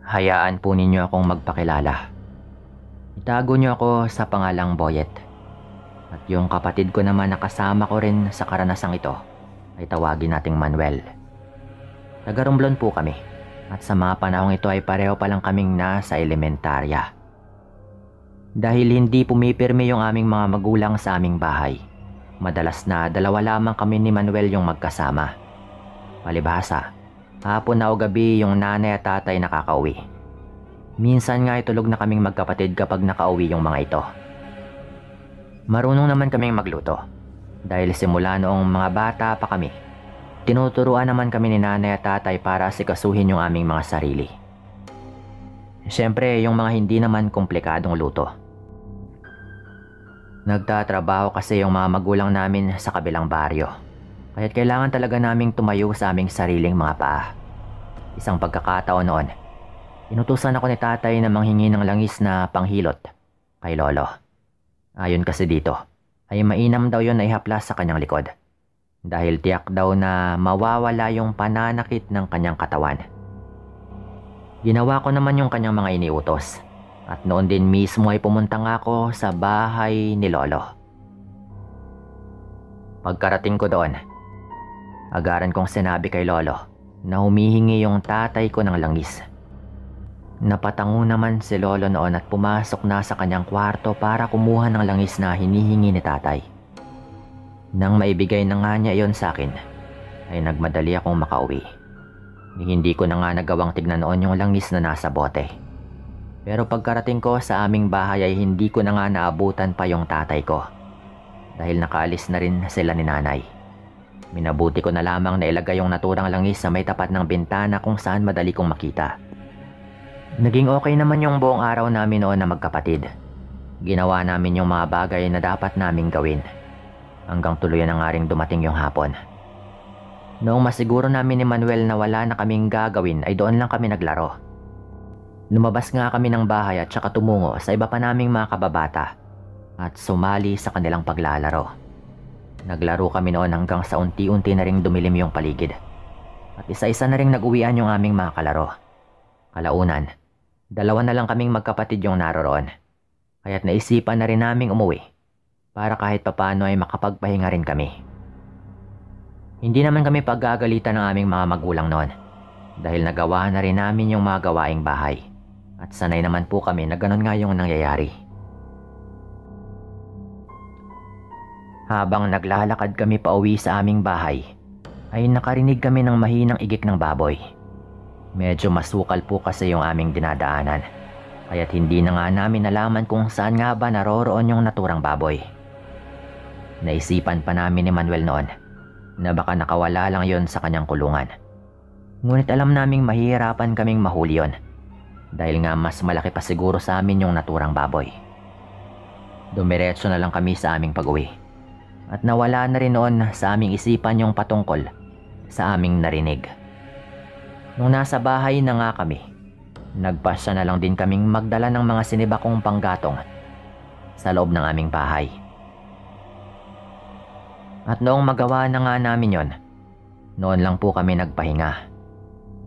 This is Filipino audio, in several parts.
Hayaan po ninyo akong magpakilala. Itago niyo ako sa pangalang Boyet. At yung kapatid ko naman na kasama ko rin sa karanasang ito ay tawagin nating Manuel. Taga-Romblon po kami at sa mga panahong ito ay pareho pa lang kaming nasa elementarya. Dahil hindi pumipirmi yung aming mga magulang sa aming bahay, madalas na dalawa lamang kami ni Manuel yung magkasama. Palibhasa, hapon na o gabi yung nanay at tatay nakakauwi. Minsan nga itulog na kaming magkapatid kapag nakauwi yung mga ito. Marunong naman kaming magluto. Dahil simula noong mga bata pa kami, tinuturuan naman kami ni nanay at tatay para sikasuhin yung aming mga sarili. Siyempre, yung mga hindi naman komplikadong luto. Nagtatrabaho kasi yung mga magulang namin sa kabilang baryo. Kaya't kailangan talaga naming tumayo sa aming sariling mga paa. Isang pagkakataon noon, inutusan ako ni tatay na manghingi ng langis na panghilot kay lolo. Ayon kasi dito, ay mainam daw yon na ihaplas sa kanyang likod. Dahil tiyak daw na mawawala yung pananakit ng kanyang katawan. Ginawa ko naman yung kanyang mga iniutos. At noon din mismo ay pumunta nga ako sa bahay ni lolo. Pagkarating ko doon, agaran kong sinabi kay lolo na humihingi yung tatay ko ng langis. Napatango naman si lolo noon at pumasok na sa kanyang kwarto para kumuha ng langis na hinihingi ni tatay. Nang maibigay na nga niya iyon sa akin, ay nagmadali akong makauwi. Hindi ko na nga nagawang tignan noon yung langis na nasa bote. Pero pagkarating ko sa aming bahay ay hindi ko na nga naabutan pa yung tatay ko. Dahil nakaalis na rin sila ni nanay. Minabuti ko na lamang na ilagay yung naturang langis sa may tapat ng bintana kung saan madali kong makita. Naging okay naman yung buong araw namin noon na magkapatid. Ginawa namin yung mga bagay na dapat naming gawin. Hanggang tuluyan na nga ring dumating yung hapon. Noong masiguro namin ni Manuel na wala na kaming gagawin ay doon lang kami naglaro. Lumabas nga kami ng bahay at saka tumungo sa iba pa naming mga kababata at sumali sa kanilang paglalaro. Naglaro kami noon hanggang sa unti-unti na ring dumilim yung paligid. At isa-isa na ring nag-uwian yung aming mga kalaro. Kalaunan, dalawa na lang kaming magkapatid yung naroroon. Kaya't naisipan na rin naming umuwi para kahit papano ay makapagpahinga rin kami. Hindi naman kami paggagalitan ng aming mga magulang noon dahil nagawa na rin namin yung mga gawaing bahay at sanay naman po kami na ganun nga yung nangyayari. Habang naglalakad kami pauwi sa aming bahay ay nakarinig kami ng mahinang igik ng baboy. Medyo masukal po kasi yung aming dinadaanan kaya't hindi na nga namin nalaman kung saan nga ba naroroon yung naturang baboy. Naisipan pa namin ni Manuel noon na baka nakawala lang yon sa kanyang kulungan. Ngunit alam naming mahihirapan kaming mahuli yon dahil nga mas malaki pa siguro sa amin yung naturang baboy. Dumiretso na lang kami sa aming pag-uwi at nawala na rin noon sa aming isipan yung patungkol sa aming narinig. Nung nasa bahay na nga kami, nagpasya na lang din kaming magdala ng mga sinibakong panggatong sa loob ng aming bahay. At noong magawa na nga namin yon, noon lang po kami nagpahinga.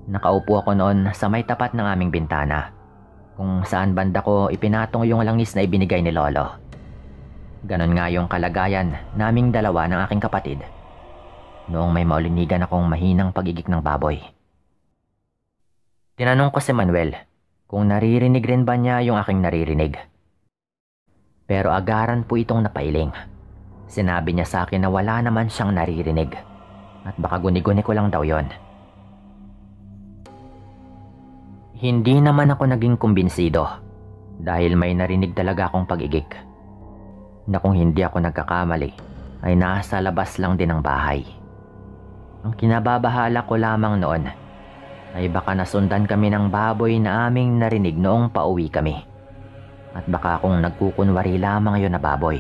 Nakaupo ako noon sa may tapat ng aming bintana, kung saan banda ko ipinatong yung langis na ibinigay ni lolo. Ganon nga yung kalagayan naming dalawa ng aking kapatid, noong may maulinigan akong mahinang pagigik ng baboy. Tinanong ko si Manuel kung naririnig rin ba niya yung aking naririnig. Pero agaran po itong napailing. Sinabi niya sa akin na wala naman siyang naririnig at baka guni-guni ko lang daw yon. Hindi naman ako naging kumbinsido dahil may narinig talaga akong pag-igik na kung hindi ako nagkakamali ay nasa labas lang din ng bahay. Ang kinababahala ko lamang noon ay baka nasundan kami ng baboy na aming narinig noong pauwi kami at baka kung nagkukunwari lamang yon na baboy.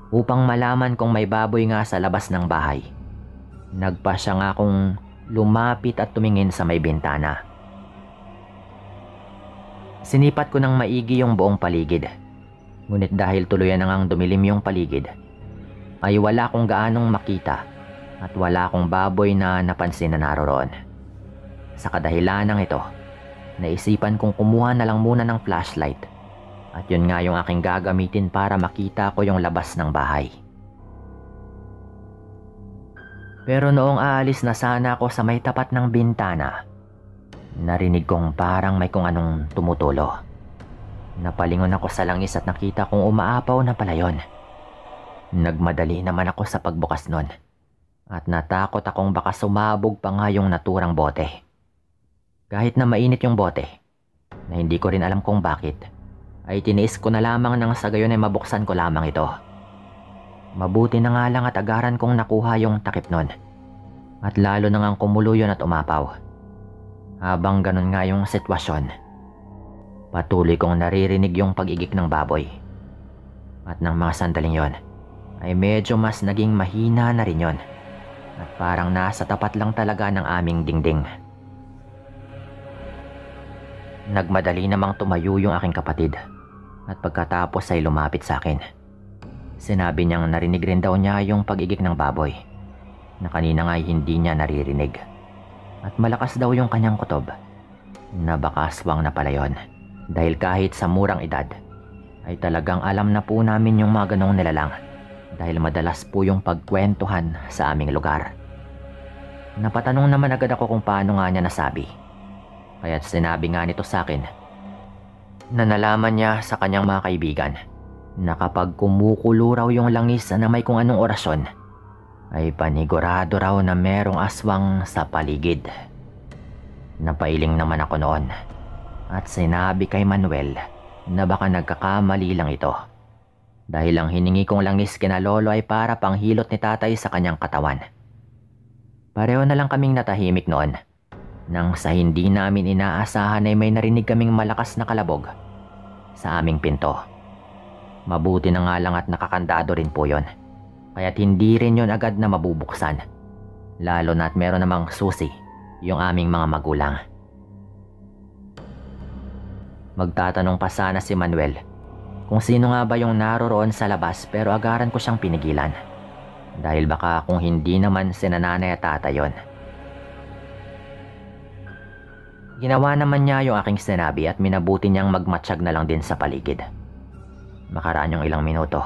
Upang malaman kung may baboy nga sa labas ng bahay, nagpasya nga akong lumapit at tumingin sa may bintana. Sinipat ko ng maigi yung buong paligid. Ngunit dahil tuluyan na ngang dumilim yung paligid, ay wala akong gaanong makita at wala akong baboy na napansin na naroroon. Sa kadahilanang ito, naisipan kong kumuha na lang muna ng flashlight. At yun nga yung aking gagamitin para makita ko yung labas ng bahay. Pero noong aalis na sana ako sa may tapat ng bintana, narinig kong parang may kung anong tumutulo. Napalingon ako sa langis at nakita kong umaapaw na pala yun. Nagmadali naman ako sa pagbukas nun. At natakot akong baka sumabog pa nga yung naturang bote. Kahit na mainit yung bote, na hindi ko rin alam kung bakit, ay tiniis ko na lamang nang sa gayon ay mabuksan ko lamang ito. Mabuti na nga lang at agaran kong nakuha yung takip nun. At lalo na ngang kumulo yun at umapaw. Habang ganun nga yung sitwasyon, patuloy kong naririnig yung pag-igik ng baboy. At ng mga sandaling yon, ay medyo mas naging mahina na rin yon. At parang nasa tapat lang talaga ng aming dingding. Nagmadali namang tumayo yung aking kapatid. At pagkatapos ay lumapit sa akin. Sinabi niyang narinig rin daw niya yung pag-igik ng baboy, na kanina nga hindi niya naririnig. At malakas daw yung kanyang kutob, na baka aswang na pala yun. Dahil kahit sa murang edad, ay talagang alam na po namin yung mga ganong nilalang. Dahil madalas po yung pagkwentuhan sa aming lugar. Napatanong naman agad ako kung paano nga niya nasabi. Kaya't sinabi nga nito sa akin, na nalaman niya sa kanyang mga kaibigan, na kapag kumukulo raw yung langis na may kung anong orasyon, ay panigurado raw na merong aswang sa paligid. Napailing naman ako noon at sinabi kay Manuel na baka nagkakamali lang ito. Dahil ang hiningi kong langis kina lolo ay para panghilot ni tatay sa kanyang katawan. Pareho na lang kaming natahimik noon nang sa hindi namin inaasahan ay may narinig kaming malakas na kalabog sa aming pinto. Mabuti na nga lang at nakakandado rin po yon. Kaya't hindi rin yon agad na mabubuksan. Lalo na't meron namang susi yung aming mga magulang. Magtatanong pa sana si Manuel kung sino nga ba yung naroroon sa labas, pero agaran ko siyang pinigilan. Dahil baka kung hindi naman si nanay at tatay yon. Ginawa naman niya yung aking sinabi at minabuti niyang magmatsyag na lang din sa paligid. Makaraan yung ilang minuto,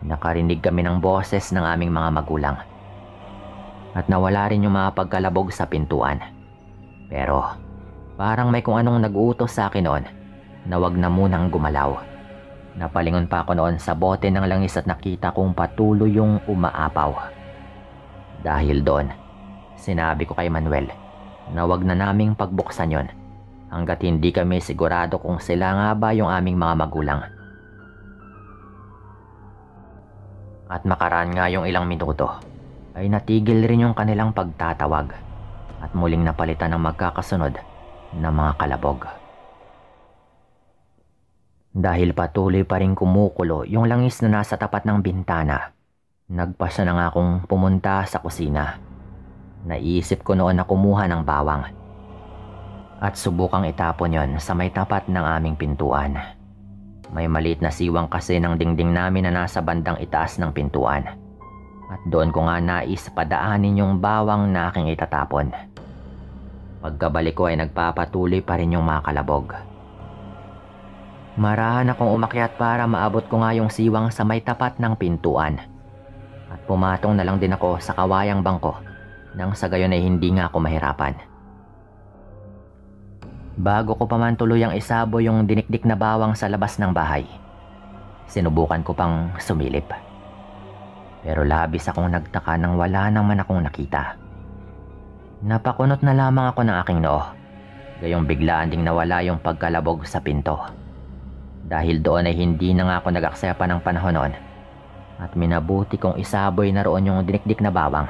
nakarinig kami ng boses ng aming mga magulang. At nawala rin yung mga pagkalabog sa pintuan. Pero parang may kung anong nag-uutos sa akin noon na wag na munang gumalaw. Napalingon pa ako noon sa bote ng langis at nakita kong patuloy yung umaapaw. Dahil doon, sinabi ko kay Manuel na wag na naming pagbuksan yon hanggat hindi kami sigurado kung sila nga ba yung aming mga magulang. At makaraan nga yung ilang minuto, ay natigil rin yung kanilang pagtatawag at muling napalitan ng magkakasunod na mga kalabog. Dahil patuloy pa rin kumukulo yung langis na nasa tapat ng bintana, nagpasya na nga akong pumunta sa kusina. Naisip ko noon na kumuha ng bawang at subukang itapon yon sa may tapat ng aming pintuan. May maliit na siwang kasi ng dingding namin na nasa bandang itaas ng pintuan. At doon ko nga nais padaanin yung bawang na aking itatapon. Pagkabalik ko ay nagpapatuloy pa rin yung mga kalabog. Marahan akong umakyat para maabot ko nga yung siwang sa may tapat ng pintuan. At pumatong na lang din ako sa kawayang bangko nang sa gayon ay hindi nga ako mahirapan. Bago ko pa man tuluyang isabo yung dinikdik na bawang sa labas ng bahay, sinubukan ko pang sumilip. Pero labis akong nagtaka nang wala naman akong nakita. Napakunot na lamang ako ng aking noo, gayong biglaan ding nawala yung pagkalabog sa pinto. Dahil doon ay hindi na nga ako nag-aksaya pa ng panahon noon at minabuti kong isaboy na roon yung dinikdik na bawang.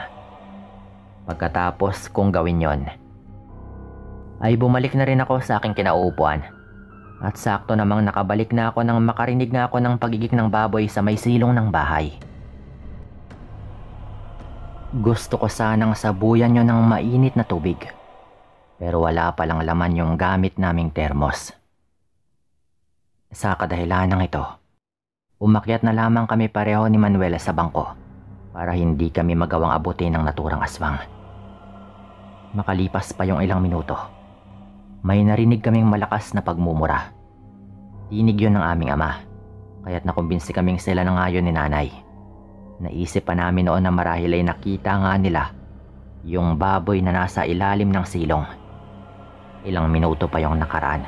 Pagkatapos kong gawin yon, ay bumalik na rin ako sa aking kinauupuan. At sakto namang nakabalik na ako nang makarinig nga ako ng pagigik ng baboy sa may silong ng bahay. Gusto ko sanang sabuyan yun ng mainit na tubig, pero wala palang laman yung gamit naming termos. Sa kadahilanang ito, umakyat na lamang kami pareho ni Manuel sa bangko para hindi kami magawang abutin ng naturang aswang. Makalipas pa yung ilang minuto, may narinig kaming malakas na pagmumura. Tinig yun ng aming ama, kaya't nakumbinsi kaming sila na nga yun ni nanay. Naisip pa namin noon na marahil ay nakita nga nila yung baboy na nasa ilalim ng silong. Ilang minuto pa yung nakaraan.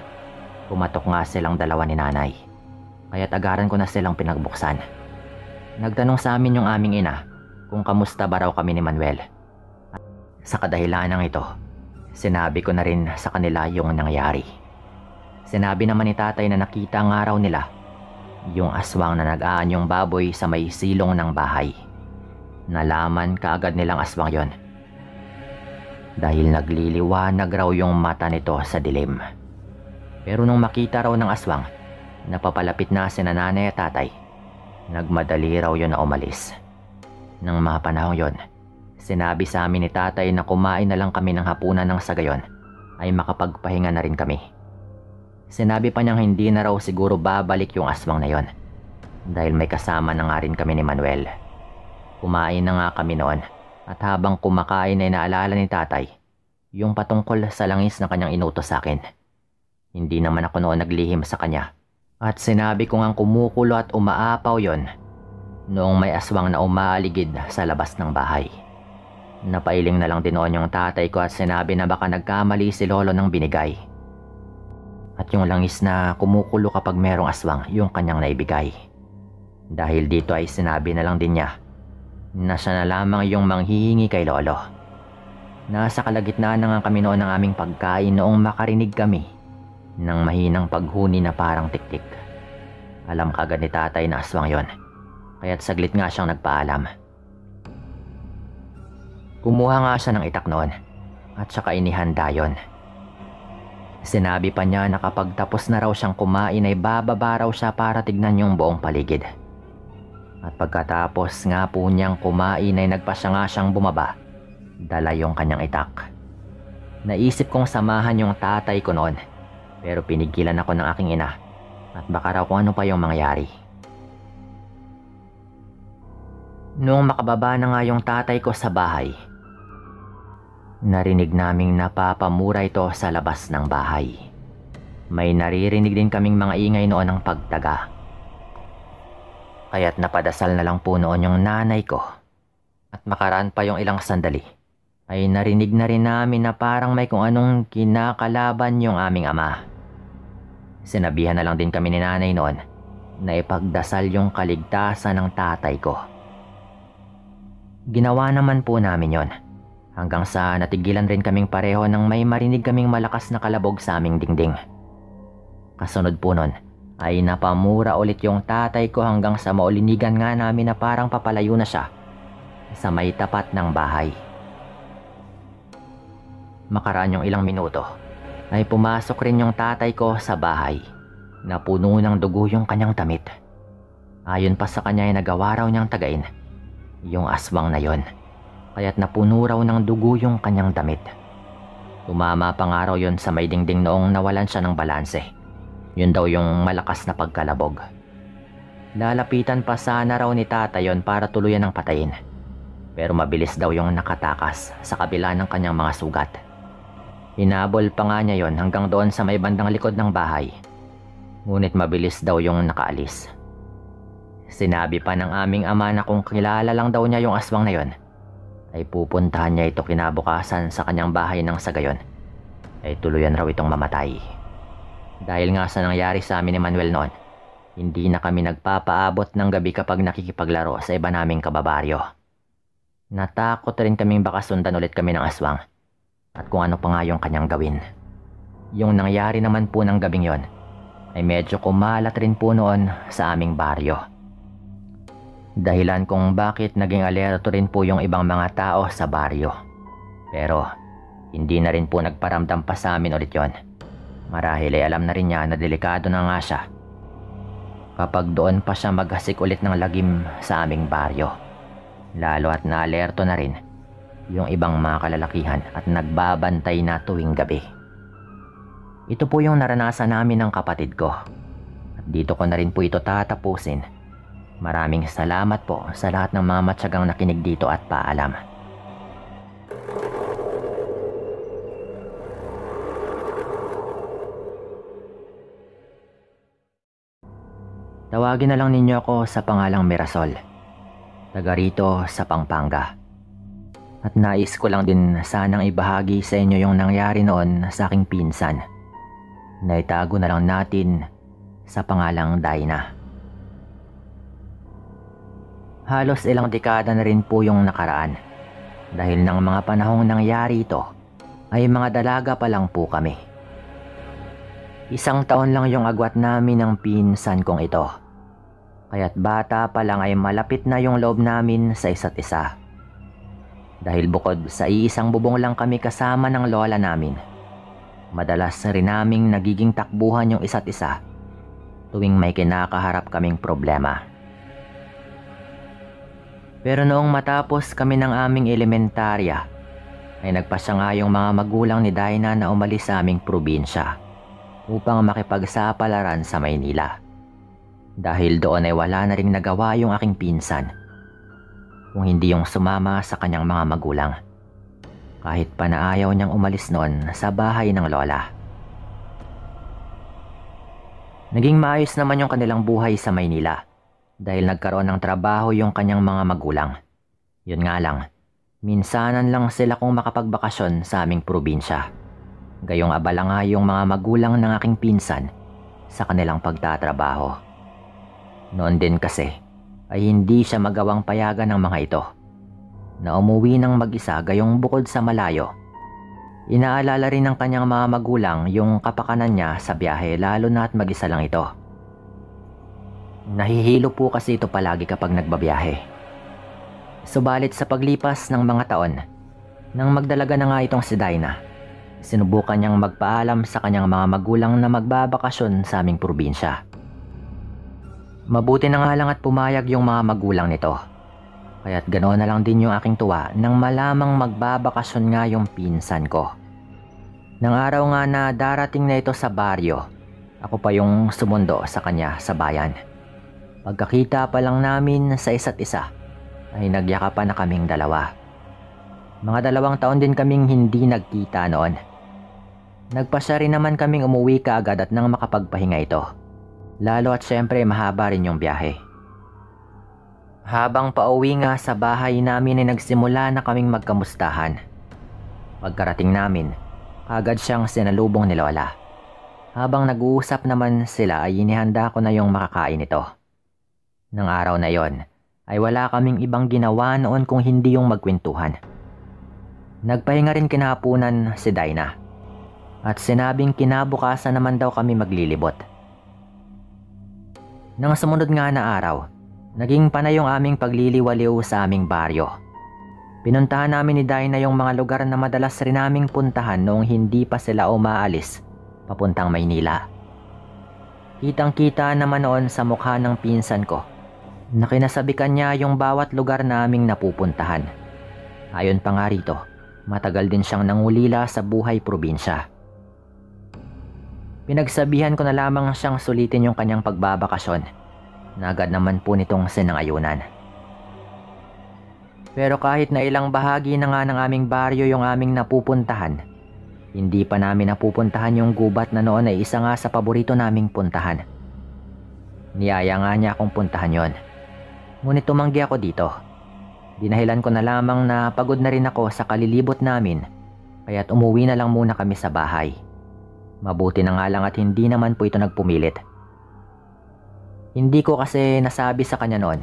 Pumatok nga silang dalawa ni nanay, kaya't agaran ko na silang pinagbuksan. Nagtanong sa amin yung aming ina kung kamusta ba raw kami ni Manuel. Sa kadahilanang ito, sinabi ko na rin sa kanila yung nangyari. Sinabi naman ni tatay na nakita nga raw nila yung aswang na nag-aanyong baboy sa may silong ng bahay. Nalaman kaagad nilang aswang yon dahil nagliliwanag raw yung mata nito sa dilim. Pero nung makita raw ng aswang, napapalapit na sina nanay at tatay. Nagmadali raw yon na umalis. Nang mga panahon yon, sinabi sa amin ni tatay na kumain na lang kami ng hapunan ng sa gayon ay makapagpahinga na rin kami. Sinabi pa niyang hindi na raw siguro babalik yung aswang na yon dahil may kasama na nga rin kami ni Manuel. Kumain na nga kami noon at habang kumakain ay naalala ni tatay yung patungkol sa langis na kanyang inutos sa akin. Hindi naman ako noon naglihim sa kanya at sinabi ko ngang kumukulo at umaapaw yon noong may aswang na umaaligid sa labas ng bahay. Napailing na lang din noon yung tatay ko at sinabi na baka nagkamali si lolo ng binigay. At yung langis na kumukulo kapag merong aswang yung kanyang naibigay. Dahil dito ay sinabi na lang din niya na siya na lamang yung manghihingi kay lolo. Nasa kalagitnaan na nga kami noon ng aming pagkain noong makarinig kami ng mahinang paghuni na parang tiktik. Alam kagad ni tatay na aswang yon, kaya't saglit nga siyang nagpaalam. Kumuha nga siya ng itak noon at saka inihanda yon. Sinabi pa niya na kapag tapos na raw siyang kumain ay bababa raw siya para tignan yung buong paligid. At pagkatapos nga po niyang kumain ay nagpasya nga siyang bumaba, dala yung kanyang itak. Naisip kong samahan yung tatay ko noon, pero pinigilan ako ng aking ina at baka raw kung ano pa yung mangyari. Noong makababa na nga yung tatay ko sa bahay, narinig naming napapamura ito sa labas ng bahay. May naririnig din kaming mga ingay noon ng pagtaga. Kaya't napadasal na lang po noon yung nanay ko. At makaraan pa yung ilang sandali, ay narinig na rin namin na parang may kung anong kinakalaban yung aming ama. Sinabihan na lang din kami ni nanay noon na ipagdasal yung kaligtasan ng tatay ko. Ginawa naman po namin yon. Hanggang sa natigilan rin kaming pareho nang may marinig kaming malakas na kalabog sa aming dingding. Kasunod po nun ay napamura ulit yung tatay ko hanggang sa maulinigan nga namin na parang papalayo na siya sa may tapat ng bahay. Makaraan yung ilang minuto ay pumasok rin yung tatay ko sa bahay na puno ng dugo yung kanyang damit. Ayon pa sa kanya ay nagawa raw niyang tagain yung aswang na yon. Kaya't napuno raw ng dugo yung kanyang damit. Tumama pa nga raw yun sa may dingding noong nawalan siya ng balanse. Yun daw yung malakas na pagkalabog. Lalapitan pa sana raw ni tatay yon para tuluyan ng patayin. Pero mabilis daw yung nakatakas sa kabila ng kanyang mga sugat. Hinabol pa nga niya yon hanggang doon sa may bandang likod ng bahay. Ngunit mabilis daw yung nakaalis. Sinabi pa ng aming ama na kung kilala lang daw niya yung aswang na yon, ay pupuntahan niya ito kinabukasan sa kanyang bahay nang sa gayon ay tuluyan raw itong mamatay. Dahil nga sa nangyari sa amin ni Manuel noon, hindi na kami nagpapaabot ng gabi kapag nakikipaglaro sa iba naming kababaryo. Natakot rin kaming baka sundan ulit kami ng aswang at kung ano pa nga yung kanyang gawin. Yung nangyari naman po ng gabing yon ay medyo kumalat rin po noon sa aming baryo. Dahilan kung bakit naging alerto rin po yung ibang mga tao sa baryo. Pero hindi na rin po nagparamdam pa sa amin ulit yon. Marahil ay alam na rin niya na delikado na nga siya kapag doon pa siya maghasik ulit ng lagim sa aming baryo. Lalo at naalerto na rin yung ibang mga kalalakihan at nagbabantay na tuwing gabi. Ito po yung naranasan namin ng kapatid ko. At dito ko na rin po ito tatapusin. Maraming salamat po sa lahat ng mga matyagang nakinig dito at paalam. Tawagin na lang ninyo ako sa pangalang Mirasol. Taga rito sa Pampanga. At nais ko lang din sanang ibahagi sa inyo yung nangyari noon sa aking pinsan. Naitago na lang natin sa pangalang Dina. Halos ilang dekada na rin po yung nakaraan. Dahil ng mga panahong nangyari ito, ay mga dalaga pa lang po kami. 1 taon lang yung agwat namin ng pinsan kong ito. Kaya't bata pa lang ay malapit na yung loob namin sa isa't isa. Dahil bukod sa iisang bubong lang kami kasama ng lola namin, madalas rin naming nagiging takbuhan yung isa't isa tuwing may kinakaharap kaming problema. Pero noong matapos kami ng aming elementarya, ay nagpasya nga yung mga magulang ni Dina na umalis sa aming probinsya upang makipagsapalaran sa Maynila. Dahil doon ay wala na ring nagawa yung aking pinsan, kung hindi yung sumama sa kanyang mga magulang. Kahit pa na ayaw niyang umalis noon sa bahay ng lola. Naging maayos naman yung kanilang buhay sa Maynila dahil nagkaroon ng trabaho yung kanyang mga magulang. Yun nga lang, minsanan lang sila kung makapagbakasyon sa aming probinsya. Gayong abala nga yung mga magulang ng aking pinsan sa kanilang pagtatrabaho. Noon din kasi ay hindi siya magawang payagan ng mga ito na umuwi ng mag-isa gayong bukod sa malayo. Inaalala rin ng kanyang mga magulang yung kapakanan niya sa biyahe lalo na at mag-isa lang ito. Nahihilo po kasi ito palagi kapag nagbabiyahe. Subalit sa paglipas ng mga taon, nang magdalaga na nga itong si Dina, sinubukan niyang magpaalam sa kanyang mga magulang na magbabakasyon sa aming probinsya. Mabuti na nga lang at pumayag yung mga magulang nito. Kaya't ganoon na lang din yung aking tuwa nang malamang magbabakasyon nga yung pinsan ko. Nang araw nga na darating na ito sa baryo, ako pa yung sumundo sa kanya sa bayan. Pagkakita pa lang namin sa isa't isa, ay nagyakapan na kaming dalawa. Mga 2 taon din kaming hindi nagkita noon. Nagpasya rin naman kaming umuwi kaagad at nang makapagpahinga ito. Lalo at syempre mahaba rin yung biyahe. Habang pauwi nga sa bahay namin ay nagsimula na kaming magkamustahan. Pagkarating namin, agad siyang sinalubong ni Lola. Habang nag-uusap naman sila ay inihanda ko na yung makakain ito. Nang araw na yon, ay wala kaming ibang ginawa noon kung hindi yung magkwentuhan. Nagpahinga rin kinahapunan si Dina. At sinabing kinabukasan naman daw kami maglilibot. Nang sumunod nga na araw, naging panay yung aming pagliliwaliw sa aming baryo. Pinuntahan namin ni Dina yung mga lugar na madalas rin naming puntahan noong hindi pa sila umaalis papuntang Maynila. Kitang-kita naman noon sa mukha ng pinsan ko na kinasabikan niya yung bawat lugar naming napupuntahan. Ayon pa nga rito, matagal din siyang nangulila sa buhay probinsya. Pinagsabihan ko na lamang siyang sulitin yung kanyang pagbabakasyon na agad naman po nitong sinangayunan. Pero kahit na ilang bahagi na nga ng aming baryo yung aming napupuntahan, hindi pa namin napupuntahan yung gubat na noon ay isa nga sa paborito naming puntahan. Niyaya nga niya akong puntahan yon. Ngunit tumanggi ako dito. Dinahilan ko na lamang na pagod na rin ako sa kalilibot namin, kaya't umuwi na lang muna kami sa bahay. Mabuti na nga lang at hindi naman po ito nagpumilit. Hindi ko kasi nasabi sa kanya noon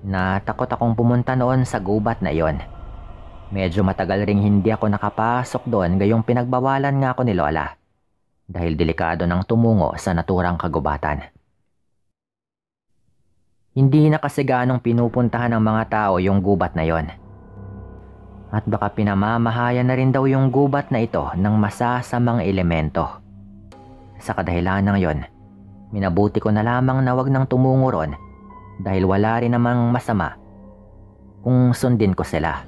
na takot akong pumunta noon sa gubat na iyon. Medyo matagal ring hindi ako nakapasok doon gayong pinagbawalan nga ako ni Lola dahil delikado ng tumungo sa naturang kagubatan. Hindi na kasi ganong pinupuntahan ng mga tao yung gubat na iyon. At baka pinamamahayan na rin daw yung gubat na ito ng masasamang elemento. Sa kadahilan ng yon, minabuti ko na lamang na wag nang tumungo ron dahil wala rin namang masama kung sundin ko sila.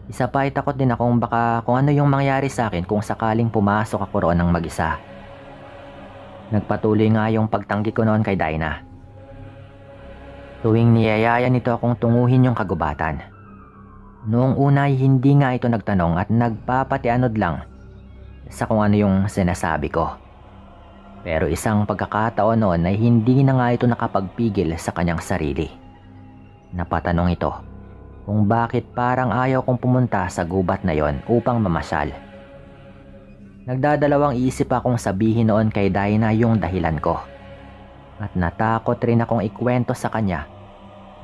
Isa pa ay takot din akong baka kung ano yung mangyari sa akin kung sakaling pumasok ako roon ng mag-isa. Nagpatuloy nga yung pagtanggi ko noon kay Dina. Tuwing niyayaya nito akong tunguhin yung kagubatan. Noong una ay hindi nga ito nagtanong at nagpapatianod lang sa kung ano yung sinasabi ko. Pero isang pagkakataon noon ay hindi na nga ito nakapagpigil sa kanyang sarili. Napatanong ito kung bakit parang ayaw kong pumunta sa gubat na yon upang mamasyal. Nagdadalawang isip akong sabihin noon kay Dinah yung dahilan ko. At natakot rin akong ikwento sa kanya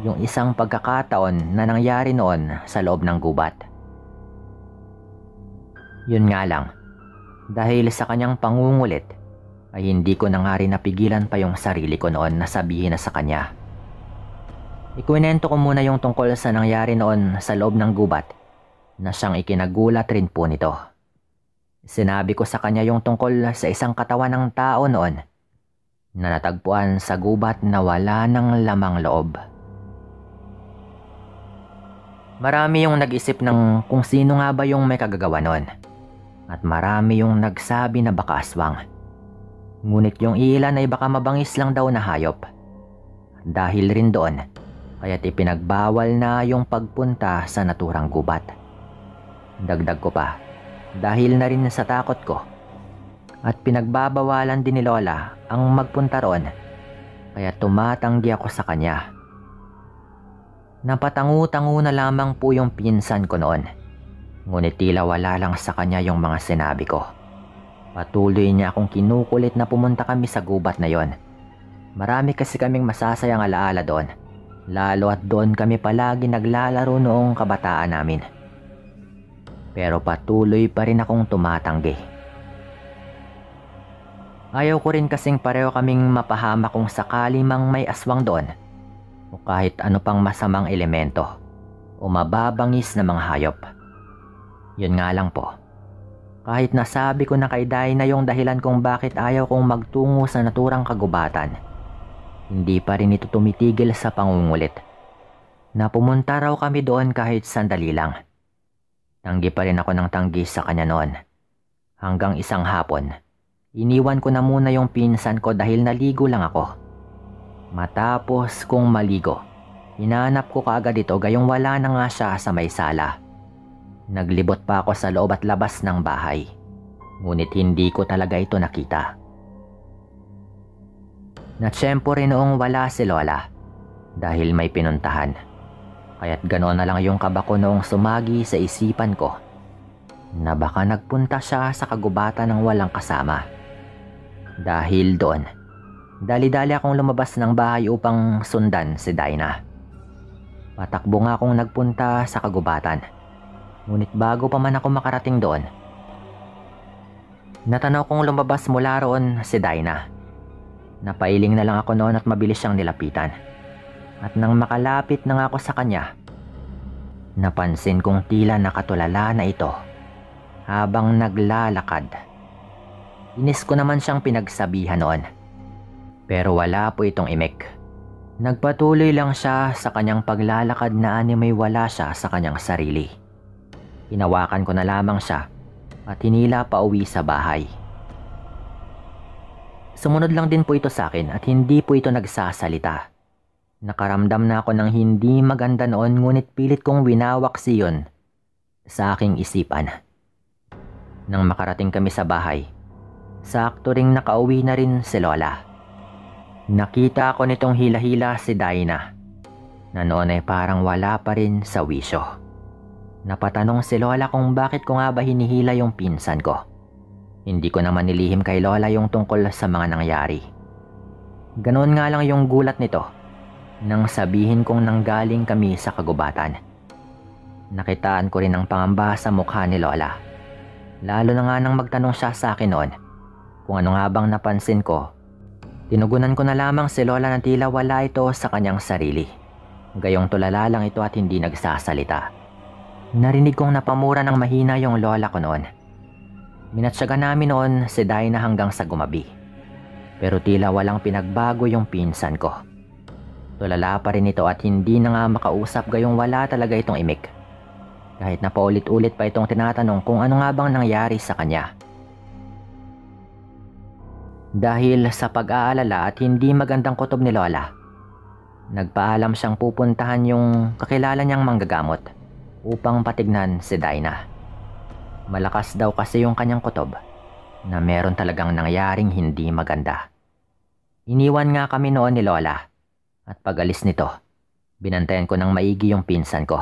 yung isang pagkakataon na nangyari noon sa loob ng gubat. Yun nga lang, dahil sa kanyang pangungulit, ay hindi ko na nga rin napigilan pa yung sarili ko noon na sabihin na sa kanya. Ikwento ko muna yung tungkol sa nangyari noon sa loob ng gubat na siyang ikinagulat rin po nito. Sinabi ko sa kanya yung tungkol sa isang katawan ng tao noon na natagpuan sa gubat na wala ng lamang loob. Marami yung nag-isip ng kung sino nga ba yung may kagagawa noon. At marami yung nagsabi na baka aswang. Ngunit yung ilan ay baka mabangis lang daw na hayop. Dahil rin doon, kaya't ipinagbawal na yung pagpunta sa naturang gubat. Dagdag ko pa, dahil na rin sa takot ko, at pinagbabawalan din ni Lola ang magpunta roon, kaya tumatanggi ako sa kanya. Napatangu-tangu na lamang po yung pinsan ko noon. Ngunit tila wala lang sa kanya yung mga sinabi ko. Patuloy niya akong kinukulit na pumunta kami sa gubat na yon. Marami kasi kaming masasayang alaala doon. Lalo at doon kami palagi naglalaro noong kabataan namin. Pero patuloy pa rin akong tumatanggi. Ayaw ko rin kasing pareho kaming mapahama kung sakali mang may aswang doon. O kahit ano pang masamang elemento. O mababangis na mga hayop. Yun nga lang po. Kahit nasabi ko na kay Dinah yung dahilan kung bakit ayaw kong magtungo sa naturang kagubatan, hindi pa rin ito tumitigil sa pangungulit. Na pumunta raw kami doon kahit sandali lang. Tanggi pa rin ako ng tanggi sa kanya noon. Hanggang isang hapon, iniwan ko na muna yung pinsan ko dahil naligo lang ako. Matapos kong maligo, hinanap ko kaagad ito gayong wala na nga siya sa may sala. Naglibot pa ako sa loob at labas ng bahay. Ngunit hindi ko talaga ito nakita. Natsyempo rin noong wala si Lola dahil may pinuntahan. Kaya't ganoon na lang yung kaba ko noong sumagi sa isipan ko na baka nagpunta siya sa kagubatan ng walang kasama. Dahil doon, dali-dali akong lumabas ng bahay upang sundan si Dinah. Patakbo nga akong nagpunta sa kagubatan. Ngunit bago pa man ako makarating doon, natanaw kong lumabas mula roon si Dinah. Napailing na lang ako noon at mabilis siyang nilapitan. At nang makalapit na nga ako sa kanya, napansin kong tila nakatulala na ito habang naglalakad. Inis ko naman siyang pinagsabihan noon. Pero wala po itong imik. Nagpatuloy lang siya sa kanyang paglalakad na may wala siya sa kanyang sarili. Hinawakan ko na lamang siya at hinila pa uwi sa bahay. Sumunod lang din po ito sa akin at hindi po ito nagsasalita. Nakaramdam na ako ng hindi maganda noon ngunit pilit kong winawak siyon sa aking isipan. Nang makarating kami sa bahay, sakto ring nakauwi na rin si Lola. Nakita ko nitong hila-hila si Dinah na noon ay parang wala pa rin sa wisyo. Napatanong si Lola kung bakit ko nga ba hinihila yung pinsan ko. Hindi ko naman nilihim kay Lola yung tungkol sa mga nangyari. Ganoon nga lang yung gulat nito nang sabihin kong nanggaling kami sa kagubatan. Nakitaan ko rin ang pangamba sa mukha ni Lola. Lalo na nga nang magtanong siya sa akin noon kung ano nga bang napansin ko. Tinugunan ko na lamang si Lola na tila wala ito sa kanyang sarili. Gayong tulala lang ito at hindi nagsasalita. Narinig kong napamura ng mahina yung lola ko noon. Minatsyaga namin noon si Dinah hanggang sa gumabi. Pero tila walang pinagbago yung pinsan ko. Tulala pa rin ito at hindi na nga makausap gayong wala talaga itong imik. Kahit na paulit-ulit pa itong tinatanong kung ano nga bang nangyari sa kanya. Dahil sa pag-aalala at hindi magandang kutob ni Lola, nagpaalam siyang pupuntahan yung kakilala niyang manggagamot upang patignan si Dinah. Malakas daw kasi yung kanyang kutob na meron talagang nangyaring hindi maganda. Iniwan nga kami noon ni Lola at pag-alis nito, binantayan ko ng maigi yung pinsan ko.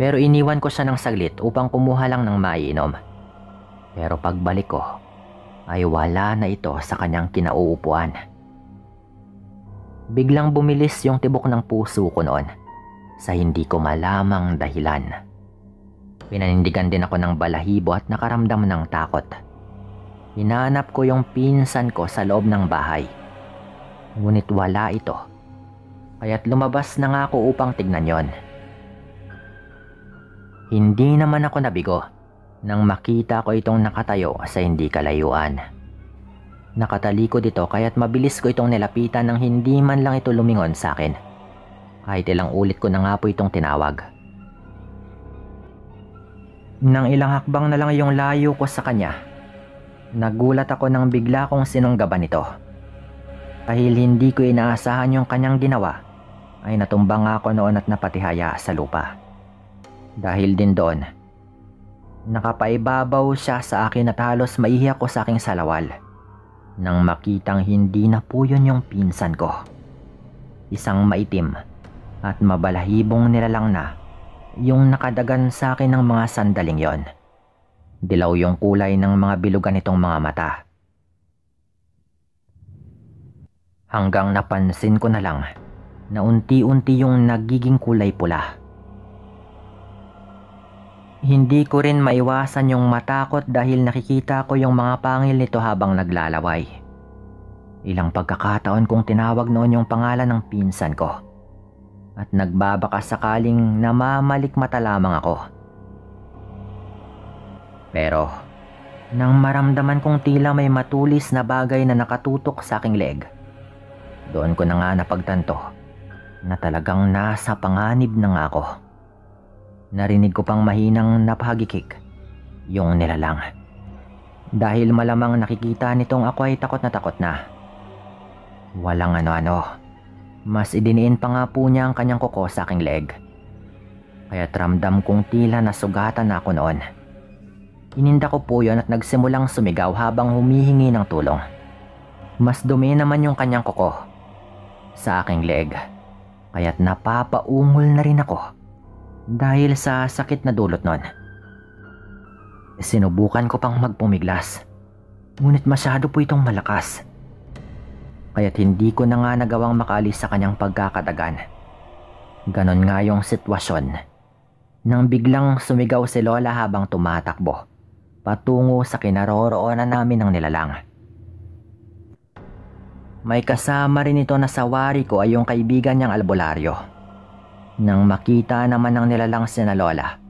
Pero iniwan ko siya ng saglit upang kumuha lang ng maiinom. Pero pagbalik ko, ay wala na ito sa kanyang kinauupuan. Biglang bumilis yung tibok ng puso ko noon sa hindi ko malamang dahilan. Pinanindigan din ako ng balahibo at nakaramdam ng takot. Hinanap ko yung pinsan ko sa loob ng bahay. Ngunit wala ito. Kaya't lumabas na nga ako upang tignan yon. Hindi naman ako nabigo nang makita ko itong nakatayo sa hindi kalayuan. Nakatalikod ito kaya't mabilis ko itong nilapitan nang hindi man lang ito lumingon sa akin. Kahit ilang ulit ko na nga po itong tinawag. Nang ilang hakbang na lang yung layo ko sa kanya, nagulat ako nang bigla kong sinunggaban ito. Dahil hindi ko inaasahan yung kanyang ginawa, ay natumbang ako noon at napatihaya sa lupa. Dahil din doon, nakapaibabaw siya sa akin at halos maihi ako sa aking salawal nang makitang hindi na po yun yung pinsan ko. Isang maitim at mabalahibong nilalang na yung nakadagan sa akin ng mga sandaling yon. Dilaw yung kulay ng mga bilugan nitong mga mata. Hanggang napansin ko na lang na unti-unti yung nagiging kulay pula. Hindi ko rin maiwasan yung matakot dahil nakikita ko yung mga pangil nito habang naglalaway. Ilang pagkakataon kong tinawag noon yung pangalan ng pinsan ko. At nagbabaka sakaling namamalikmata lamang ako. Pero, nang maramdaman kong tila may matulis na bagay na nakatutok sa aking leeg, doon ko na nga napagtanto na talagang nasa panganib na nga ako. Narinig ko pang mahinang napahagikik yung nilalang. Dahil malamang nakikita nitong ako ay takot na. Walang ano-ano. Mas idiniin pa nga po niya ang kanyang kuko sa aking leeg. Kaya't ramdam kong tila nasugatan na ako noon. Ininda ko po yun at nagsimulang sumigaw habang humihingi ng tulong. Mas dumi naman yung kanyang kuko sa aking leeg. Kaya't napapaungol na rin ako dahil sa sakit na dulot noon. Sinubukan ko pang magpumiglas, ngunit masyado po itong malakas. Kaya't hindi ko na nga nagawang makaalis sa kanyang pagkakadagan. Ganon nga yung sitwasyon nang biglang sumigaw si Lola habang tumatakbo patungo sa kinaroroonan namin ng nilalang. May kasama rin ito na sawari ko ay yung kaibigan niyang albularyo. Nang makita naman ng nilalang si na Lola,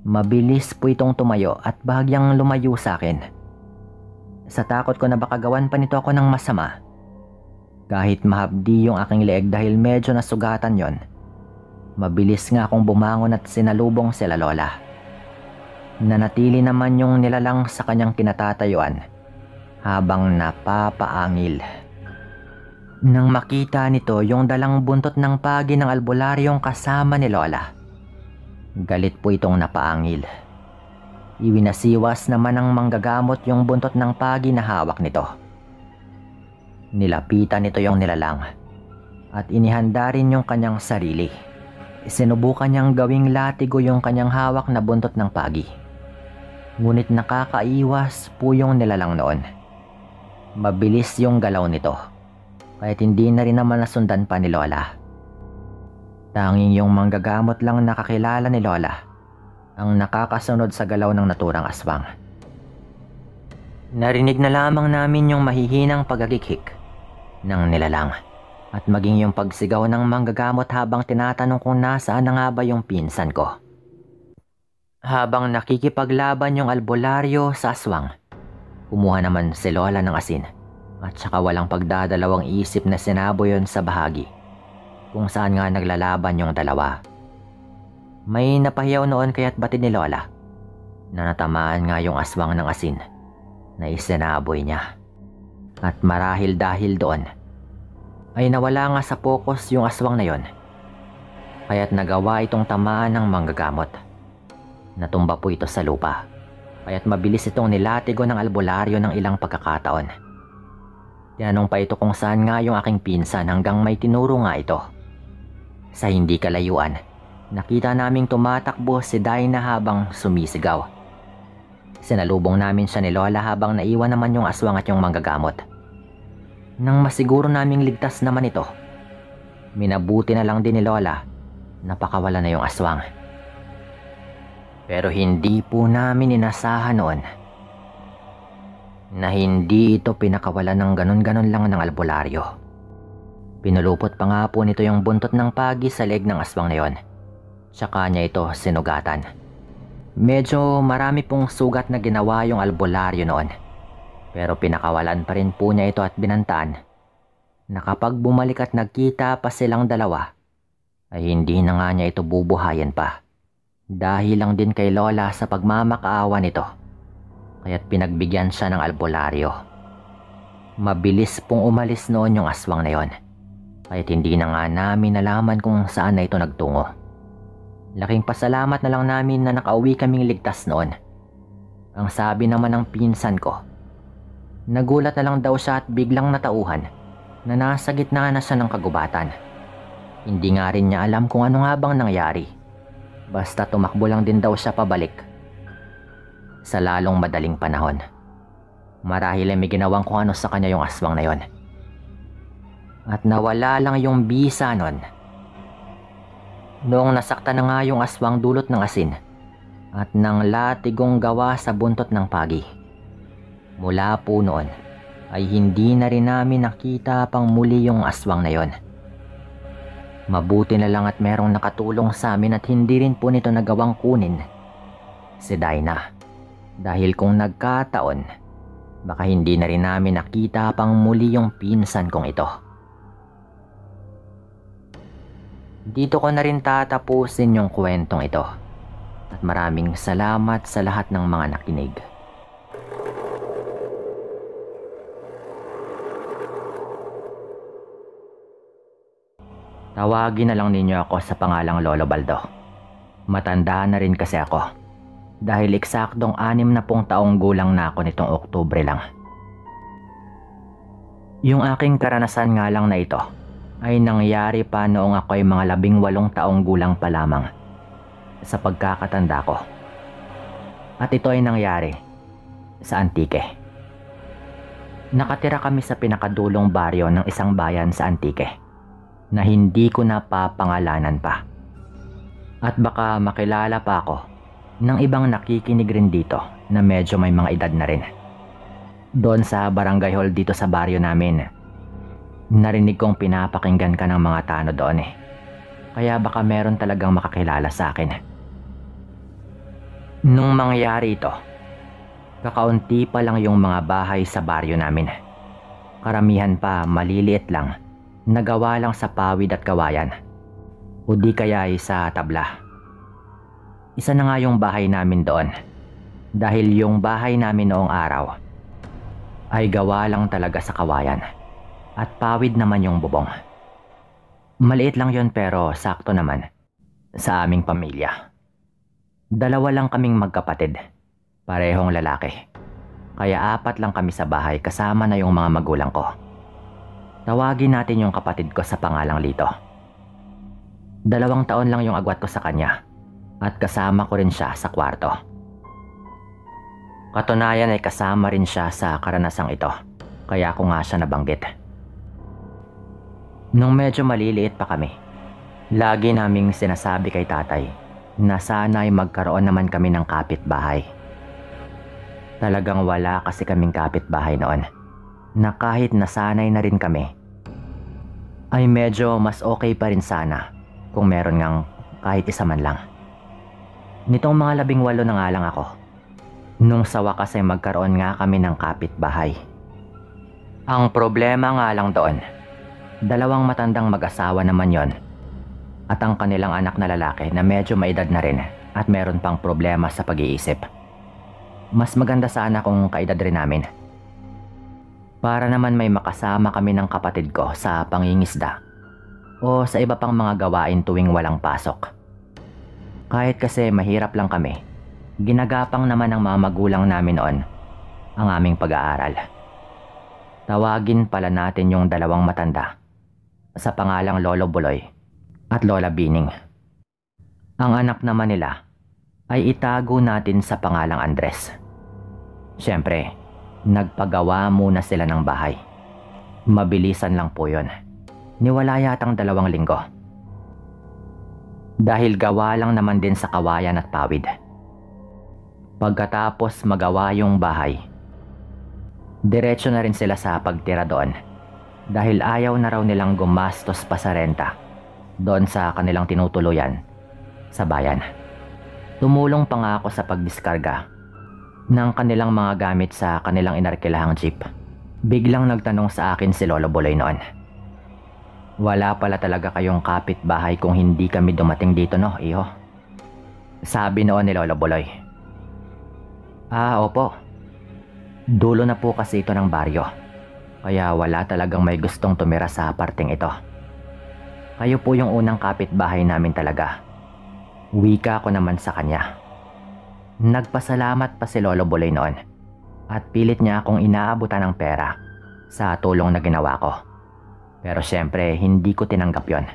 mabilis po itong tumayo at bahagyang lumayo sa akin. Sa takot ko na baka gawan pa nito ako ng masama, kahit mahabdi yung aking leeg dahil medyo nasugatan yon, mabilis nga akong bumangon at sinalubong sila Lola. Nanatili naman yung nilalang sa kanyang kinatatayuan habang napapaangil. Nang makita nito yung dalang buntot ng pagi ng albularyong kasama ni Lola, galit po itong napaangil. Iwinasiwas naman ng manggagamot yung buntot ng pagi na hawak nito. Nilapitan nito yung nilalang at inihanda rin yung kanyang sarili. Sinubukan niyang gawing latigo yung kanyang hawak na buntot ng pagi. Ngunit nakakaiwas po yung nilalang noon. Mabilis yung galaw nito, kahit hindi na rin naman nasundan pa ni Lola. Tanging yung manggagamot lang nakakilala ni Lola ang nakakasunod sa galaw ng naturang aswang. Narinig na lamang namin yung mahihinang pagagikik ng nilalang at maging yung pagsigaw ng manggagamot habang tinatanong kung nasaan na nga ba yung pinsan ko. Habang nakikipaglaban yung albularyo sa aswang, kumuha naman si Lola ng asin at saka walang pagdadalawang isip na sinabo yon sa bahagi kung saan nga naglalaban yung dalawa. May napahiyaw noon kaya't batid ni Lola na natamaan nga yung aswang ng asin na isinaboy niya. At marahil dahil doon, ay nawala nga sa focus yung aswang na yon. Kaya't nagawa itong tamaan ng manggagamot. Natumba po ito sa lupa kaya't mabilis itong nilatigo ng albularyo ng ilang pagkakataon. Tinanong pa ito kung saan nga yung aking pinsan hanggang may tinuro nga ito. Sa hindi kalayuan, nakita naming tumatakbo si Dinah habang sumisigaw. Sinalubong namin siya ni Lola habang naiwan naman yung aswang at yung manggagamot. Nang masiguro naming ligtas naman ito, minabuti na lang din ni Lola na pakawala na yung aswang. Pero hindi po namin inasahan noon na hindi ito pinakawalan ng ganon-ganon lang ng albularyo. Pinulupot pa nga po nito yung buntot ng pagi sa leg ng aswang na yon. Tsaka niya ito sinugatan. Medyo marami pong sugat na ginawa yung albularyo noon. Pero pinakawalan pa rin po niya ito at binantaan na kapag bumalik at nagkita pa silang dalawa, ay hindi na nga niya ito bubuhayin pa. Dahil lang din kay Lola sa pagmamakaawa nito, kaya't pinagbigyan siya ng albularyo. Mabilis pong umalis noon yung aswang na yon, kaya't hindi na nga namin nalaman kung saan na ito nagtungo. Laking pasalamat na lang namin na nakauwi kaming ligtas noon. Ang sabi naman ng pinsan ko, nagulat na lang daw siya at biglang natauhan na nasa gitna na siya ng kagubatan. Hindi nga rin niya alam kung ano nga bang nangyari. Basta tumakbo lang din daw siya pabalik. Sa lalong madaling panahon, marahil ay may ginawang kung ano sa kanya yung aswang na yon. At nawala lang yung bisa nun. Noong nasaktan na nga yung aswang dulot ng asin at ng latigong gawa sa buntot ng pagi. Mula po noon ay hindi na rin namin nakita pang muli yung aswang na yon. Mabuti na lang at merong nakatulong sa amin at hindi rin po nito nagawang kunin si Dinah. Dahil kung nagkataon, baka hindi na rin namin nakita pang muli yung pinsan kong ito. Dito ko na rin tatapusin yung kwentong ito. At maraming salamat sa lahat ng mga nakinig. Tawagin na lang ninyo ako sa pangalang Lolo Baldo. Matanda na rin kasi ako. Dahil eksaktong 60 taong gulang na ako nitong Oktubre lang. Yung aking karanasan nga lang na ito ay nangyari pa noong ako ay mga 18 taong gulang pa lamang sa pagkakatanda ko. At ito ay nangyari sa Antique. Nakatira kami sa pinakadulong baryo ng isang bayan sa Antique na hindi ko napapangalanan pa. At baka makilala pa ako ng ibang nakikinig rin dito na medyo may mga edad na rin. Doon sa barangay hall dito sa baryo namin, narinig kong pinapakinggan ka ng mga tano doon eh. Kaya baka meron talagang makakilala sa akin. Nung mangyari ito, kakaunti pa lang yung mga bahay sa baryo namin. Karamihan pa maliliit lang, nagawa lang sa pawid at kawayan, o di kaya ay sa tabla. Isa na nga yung bahay namin doon, dahil yung bahay namin noong araw ay gawa lang talaga sa kawayan at pawid naman yung bubong. Maliit lang yon pero sakto naman sa aming pamilya. 2 lang kaming magkapatid, parehong lalaki, kaya 4 lang kami sa bahay kasama na yung mga magulang ko. Tawagin natin yung kapatid ko sa pangalang Lito. 2 taon lang yung agwat ko sa kanya at kasama ko rin siya sa kwarto. Katunayan ay kasama rin siya sa karanasang ito, kaya ako nga siya nabanggit. Nung medyo maliliit pa kami, lagi naming sinasabi kay tatay na sana ay magkaroon naman kami ng kapitbahay. Talagang wala kasi kaming kapitbahay noon, na kahit nasanay na rin kami, ay medyo mas okay pa rin sana kung meron ngang kahit isa man lang. Nitong mga 18 na nga lang ako, nung sa wakas ay magkaroon nga kami ng kapitbahay. Ang problema nga lang doon, 2 matandang mag-asawa naman yon, at ang kanilang anak na lalaki na medyo may edad na rin at meron pang problema sa pag-iisip. Mas maganda sana kung kaedad rin namin, para naman may makasama kami ng kapatid ko sa pangingisda o sa iba pang mga gawain tuwing walang pasok. Kahit kasi mahirap lang kami, Ginagapang naman ng mga magulang namin noon ang aming pag-aaral. Tawagin pala natin yung dalawang matanda sa pangalang Lolo Buloy at Lola Bining. Ang anak naman nila ay itago natin sa pangalang Andres. Siyempre, nagpagawa muna sila ng bahay. Mabilisan lang po yun. Niwala yatang 2 linggo. Dahil gawa lang naman din sa kawayan at pawid. Pagkatapos magawa yung bahay, diretso na rin sila sa pagtira doon dahil ayaw na raw nilang gumastos pa sa renta doon sa kanilang tinutuluyan sa bayan. Tumulong pa nga ako sa pagdiskarga ng kanilang mga gamit sa kanilang inarkilahang jeep. Biglang nagtanong sa akin si Lolo Buloy noon. Wala pala talaga kayong kapitbahay kung hindi kami dumating dito, no, iho? Sabi noon ni Lolo Buloy. Opo. Dulo na po kasi ito ng baryo. Kaya wala talagang may gustong tumira sa parteng ito. Kayo po yung unang kapitbahay namin talaga. Wika ko naman sa kanya. Nagpasalamat pa si Lolo Buloy noon at pilit niya akong inaabutan ng pera sa tulong na ginawa ko. Pero syempre, hindi ko tinanggap yon.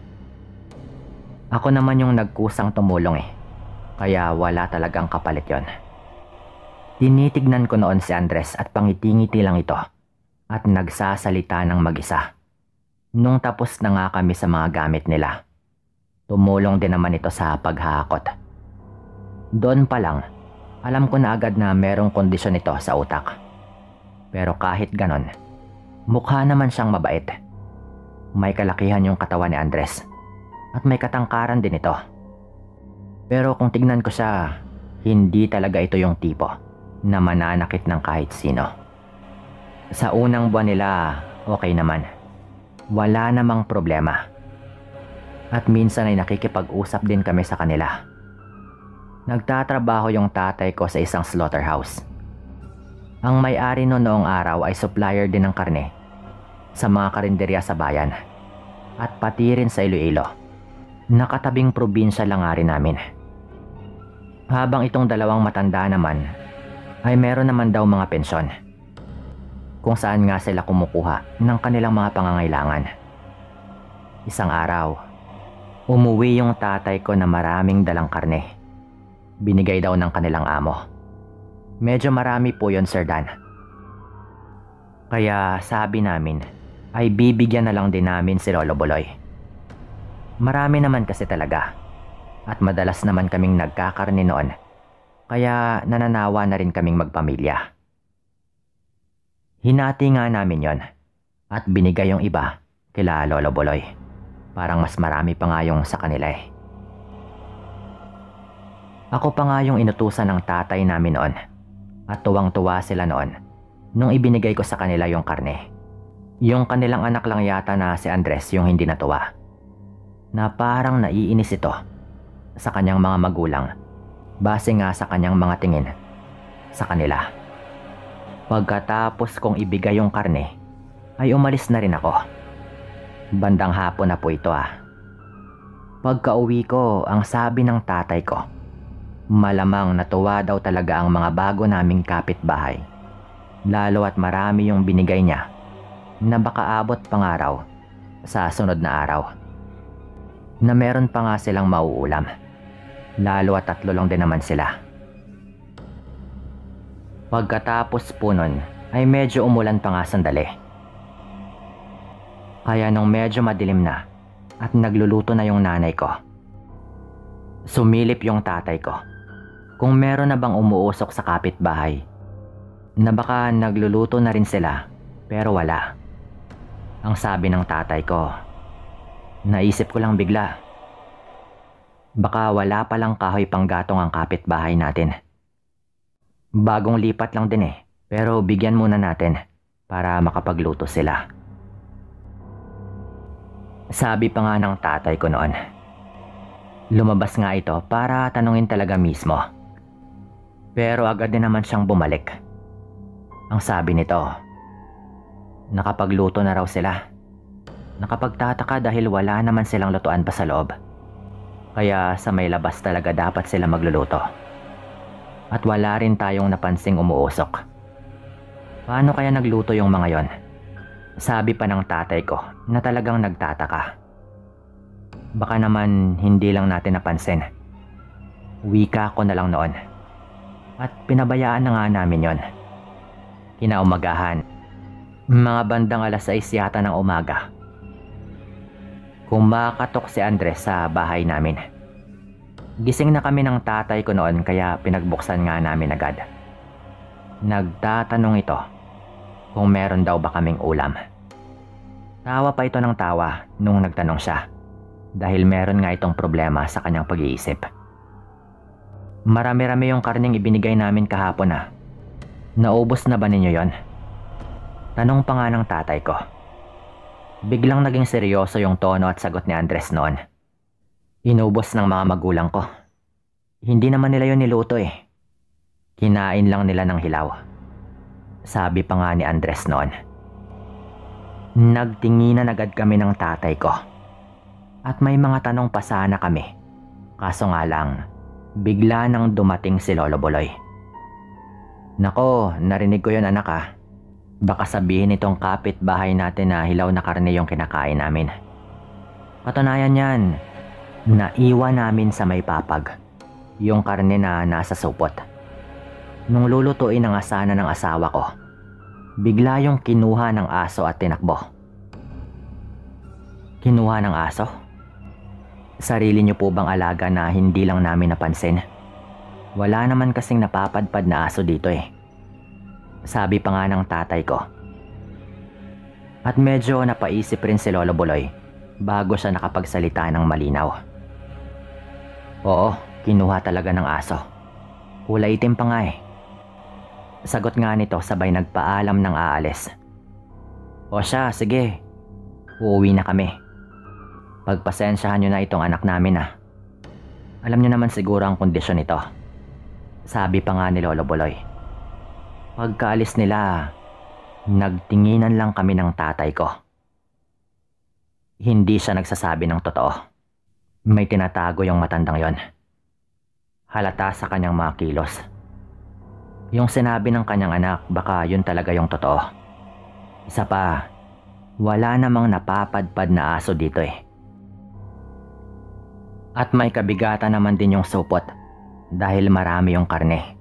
Ako naman yung nagkusang tumulong kaya wala talagang kapalit yon. Tinitignan ko noon si Andres at pangiti-ngiti lang ito at nagsasalita ng mag-isa. Nung tapos na nga kami sa mga gamit nila, tumulong din naman ito sa paghahakot. Doon pa lang, alam ko na agad na merong kondisyon ito sa utak. Pero kahit ganon, mukha naman siyang mabait. May kalakihan yung katawan ni Andres at may katangkaran din ito. Pero kung tignan ko siya, hindi talaga ito yung tipo na mananakit ng kahit sino. Sa unang buwan nila, okay naman. Wala namang problema. At minsan ay nakikipag-usap din kami sa kanila. Nagtatrabaho yung tatay ko sa isang slaughterhouse. Ang may-ari noong araw ay supplier din ng karne sa mga karinderya sa bayan at pati rin sa Iloilo. Nakatabing probinsya lang nga rin namin. Habang itong dalawang matanda naman ay meron naman daw mga pensyon kung saan nga sila kumukuha ng kanilang mga pangangailangan. Isang araw, umuwi yung tatay ko na maraming dalang karne. Binigay daw ng kanilang amo. Medyo marami po yon, Sir Dan. Kaya sabi namin ay bibigyan na lang din namin si Lolo Buloy. Marami naman kasi talaga at madalas naman kaming nagkakarni noon kaya nananawa na rin kaming magpamilya. Hinati nga namin yon at binigay yung iba kila Lolo Buloy. Parang mas marami pa nga yung sa kanila Ako pa nga yung inutusan ng tatay namin noon at tuwang-tuwa sila noon nung ibinigay ko sa kanila yung karne. Yung kanilang anak lang yata na si Andres yung hindi natuwa. Na parang naiinis ito sa kanyang mga magulang base nga sa kanyang mga tingin sa kanila. Pagkatapos kong ibigay yung karne ay umalis na rin ako. Bandang hapon na po ito Pagka-uwi ko, ang sabi ng tatay ko, malamang natuwa daw talaga ang mga bago naming kapitbahay. Lalo at marami yung binigay niya na baka abot pang araw sa sunod na araw. Na meron pa nga silang mauulam. Lalo at 3 lang din naman sila. Pagkatapos po nun ay medyo umulan pa nga sandali. Kaya nung medyo madilim na at nagluluto na yung nanay ko, sumilip yung tatay ko kung meron na bang umuusok sa kapitbahay na baka nagluluto na rin sila pero wala. Ang sabi ng tatay ko, naisip ko lang bigla, baka wala palang kahoy panggatong ang kapitbahay natin. Bagong lipat lang din pero bigyan muna natin para makapagluto sila. Sabi pa nga ng tatay ko noon. Lumabas nga ito para tanungin talaga mismo. Pero agad din naman siyang bumalik. Ang sabi nito, nakapagluto na raw sila. Nakapagtataka dahil wala naman silang lutuan pa sa loob. Kaya sa may labas talaga dapat sila magluluto. At wala rin tayong napansing umuusok. Paano kaya nagluto yung mga yon? Sabi pa ng tatay ko na talagang nagtataka. Baka naman hindi lang natin napansin. Wika ko na lang noon. At pinabayaan na nga namin yon. Kinaumagahan, mga bandang 6:00 yata ng umaga, kumakatok si Andres sa bahay namin. Gising na kami ng tatay ko noon kaya pinagbuksan nga namin agad. Nagtatanong ito kung meron daw ba kaming ulam. Tawa pa ito ng tawa nung nagtanong siya dahil meron nga itong problema sa kanyang pag-iisip. Marami-rami yung karneng ibinigay namin kahapon na. Naubos na ba ninyo yon? Tanong pa nga ng tatay ko. Biglang naging seryoso yung tono at sagot ni Andres noon. Inubos ng mga magulang ko. Hindi naman nila yon niluto eh. Kinain lang nila ng hilaw. Sabi pa nga ni Andres noon. Nagtinginan agad kami ng tatay ko. At may mga tanong pa sana kami. Kaso nga lang, bigla nang dumating si Lolo Buloy. Nako, narinig ko yon anak ah. Baka sabihin itong kapitbahay natin na hilaw na karne yung kinakain namin. Katunayan yan, naiwan namin sa may papag yung karne na nasa supot. Nung lulutuin ang asana ng asawa ko, bigla yung kinuha ng aso at tinakbo. Kinuha ng aso? Sarili niyo po bang alaga na hindi lang namin napansin? Wala naman kasing napapadpad na aso dito eh. Sabi pa nga ng tatay ko. At medyo napaisip rin si Lolo Buloy bago siya nakapagsalita ng malinaw. Oo, kinuha talaga ng aso. Kulay itim pa nga eh. Sagot nga nito sabay nagpaalam ng aalis. O siya, sige. Uuwi na kami. Pagpasensyahan nyo na itong anak namin ah. Alam nyo naman siguro ang kondisyon nito. Sabi pa nga ni Lolo Buloy. Pagkaalis nila, nagtinginan lang kami ng tatay ko. Hindi siya nagsasabi ng totoo. May tinatago yung matandang yon. Halata sa kanyang mga kilos. Yung sinabi ng kanyang anak, baka yun talaga yung totoo. Isa pa, wala namang napapadpad na aso dito eh. At may kabigatan naman din yung supot dahil marami yung karne.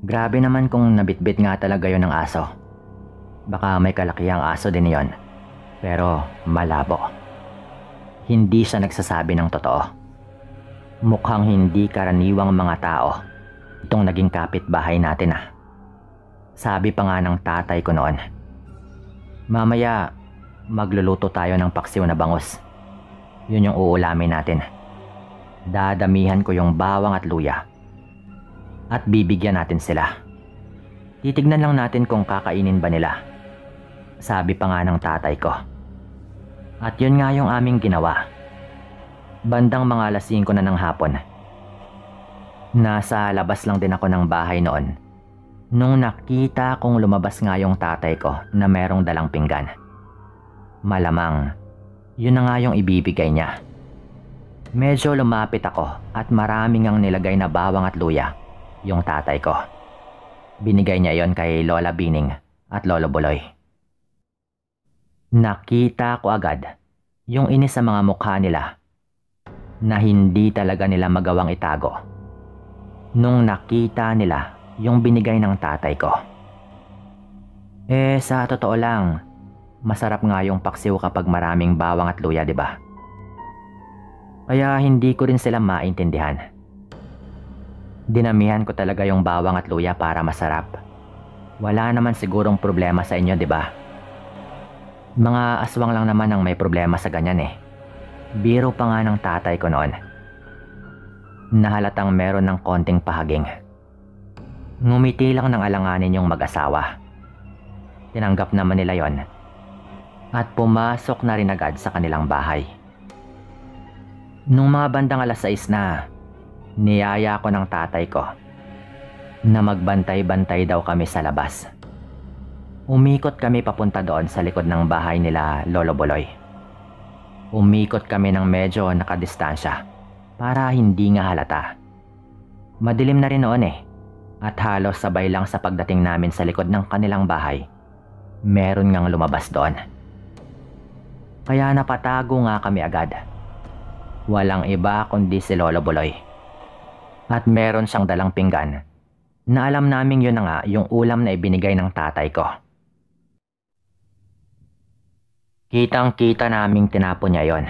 Grabe naman kung nabitbit nga talaga yon ng aso. Baka may kalakihang aso din yon. Pero malabo. Hindi siya nagsasabi ng totoo. Mukhang hindi karaniwang mga tao itong naging kapitbahay natin ah. Sabi pa nga ng tatay ko noon. Mamaya, magluluto tayo ng paksiw na bangus. Yun yung uulamin natin. Dadamihan ko yung bawang at luya. At bibigyan natin sila. Titignan lang natin kung kakainin ba nila. Sabi pa nga ng tatay ko. At yun nga yung aming ginawa. Bandang mga 5:00 na ng hapon. Nasa labas lang din ako ng bahay noon nung nakita kong lumabas nga yung tatay ko na merong dalang pinggan. Malamang, yun na nga yung ibibigay niya. Medyo lumapit ako at maraming ang nilagay na bawang at luya yung tatay ko. Binigay niya yon kay Lola Bining at Lolo Buloy. Nakita ko agad yung inis sa mga mukha nila na hindi talaga nila magawang itago nung nakita nila yung binigay ng tatay ko. Sa totoo lang, masarap nga yung paksiw kapag maraming bawang at luya, di ba? Kaya hindi ko rin sila maintindihan. Dinamihan ko talaga yung bawang at luya para masarap. Wala naman sigurong problema sa inyo, di ba? Mga aswang lang naman ang may problema sa ganyan eh. Biro pa nga ng tatay ko noon. Nahalatang meron ng konting pahaging. Ngumiti lang ng alanganin yung mag-asawa. Tinanggap naman nila yon. At pumasok na rin agad sa kanilang bahay. Nung mga bandang 6:00 na, niyaya ko ng tatay ko na magbantay-bantay daw kami sa labas. Umikot kami papunta doon sa likod ng bahay nila Lolo Buloy. Umikot kami ng medyo nakadistansya para hindi nga halata. Madilim na rin noon eh, At halos sabay lang sa pagdating namin sa likod ng kanilang bahay, meron ngang lumabas doon. Kaya napatago nga kami agad. Walang iba kundi si Lolo Buloy. At meron siyang dalang pinggan na alam naming yun na nga yung ulam na ibinigay ng tatay ko. Kitang-kita naming tinapon niya yon.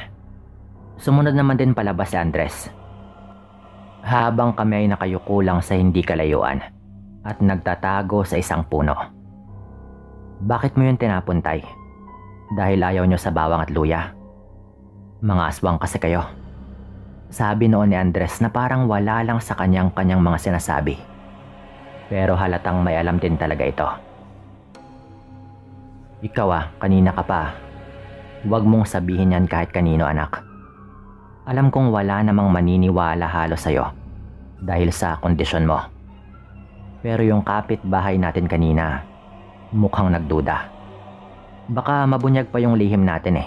Sumunod naman din palabas si Andres. Habang kami ay nakayuko lang sa hindi kalayuan at nagtatago sa isang puno. Bakit mo yun tinapon, Tay? Dahil ayaw nyo sa bawang at luya? Mga aswang kasi kayo. Sabi noon ni Andres na parang wala lang sa kanyang mga sinasabi. Pero halatang may alam din talaga ito. Ikaw kanina ka pa. Huwag mong sabihin yan kahit kanino, anak. Alam kong wala namang maniniwala halos sa'yo dahil sa kondisyon mo. Pero yung kapitbahay natin kanina, mukhang nagduda. Baka mabunyag pa yung lihim natin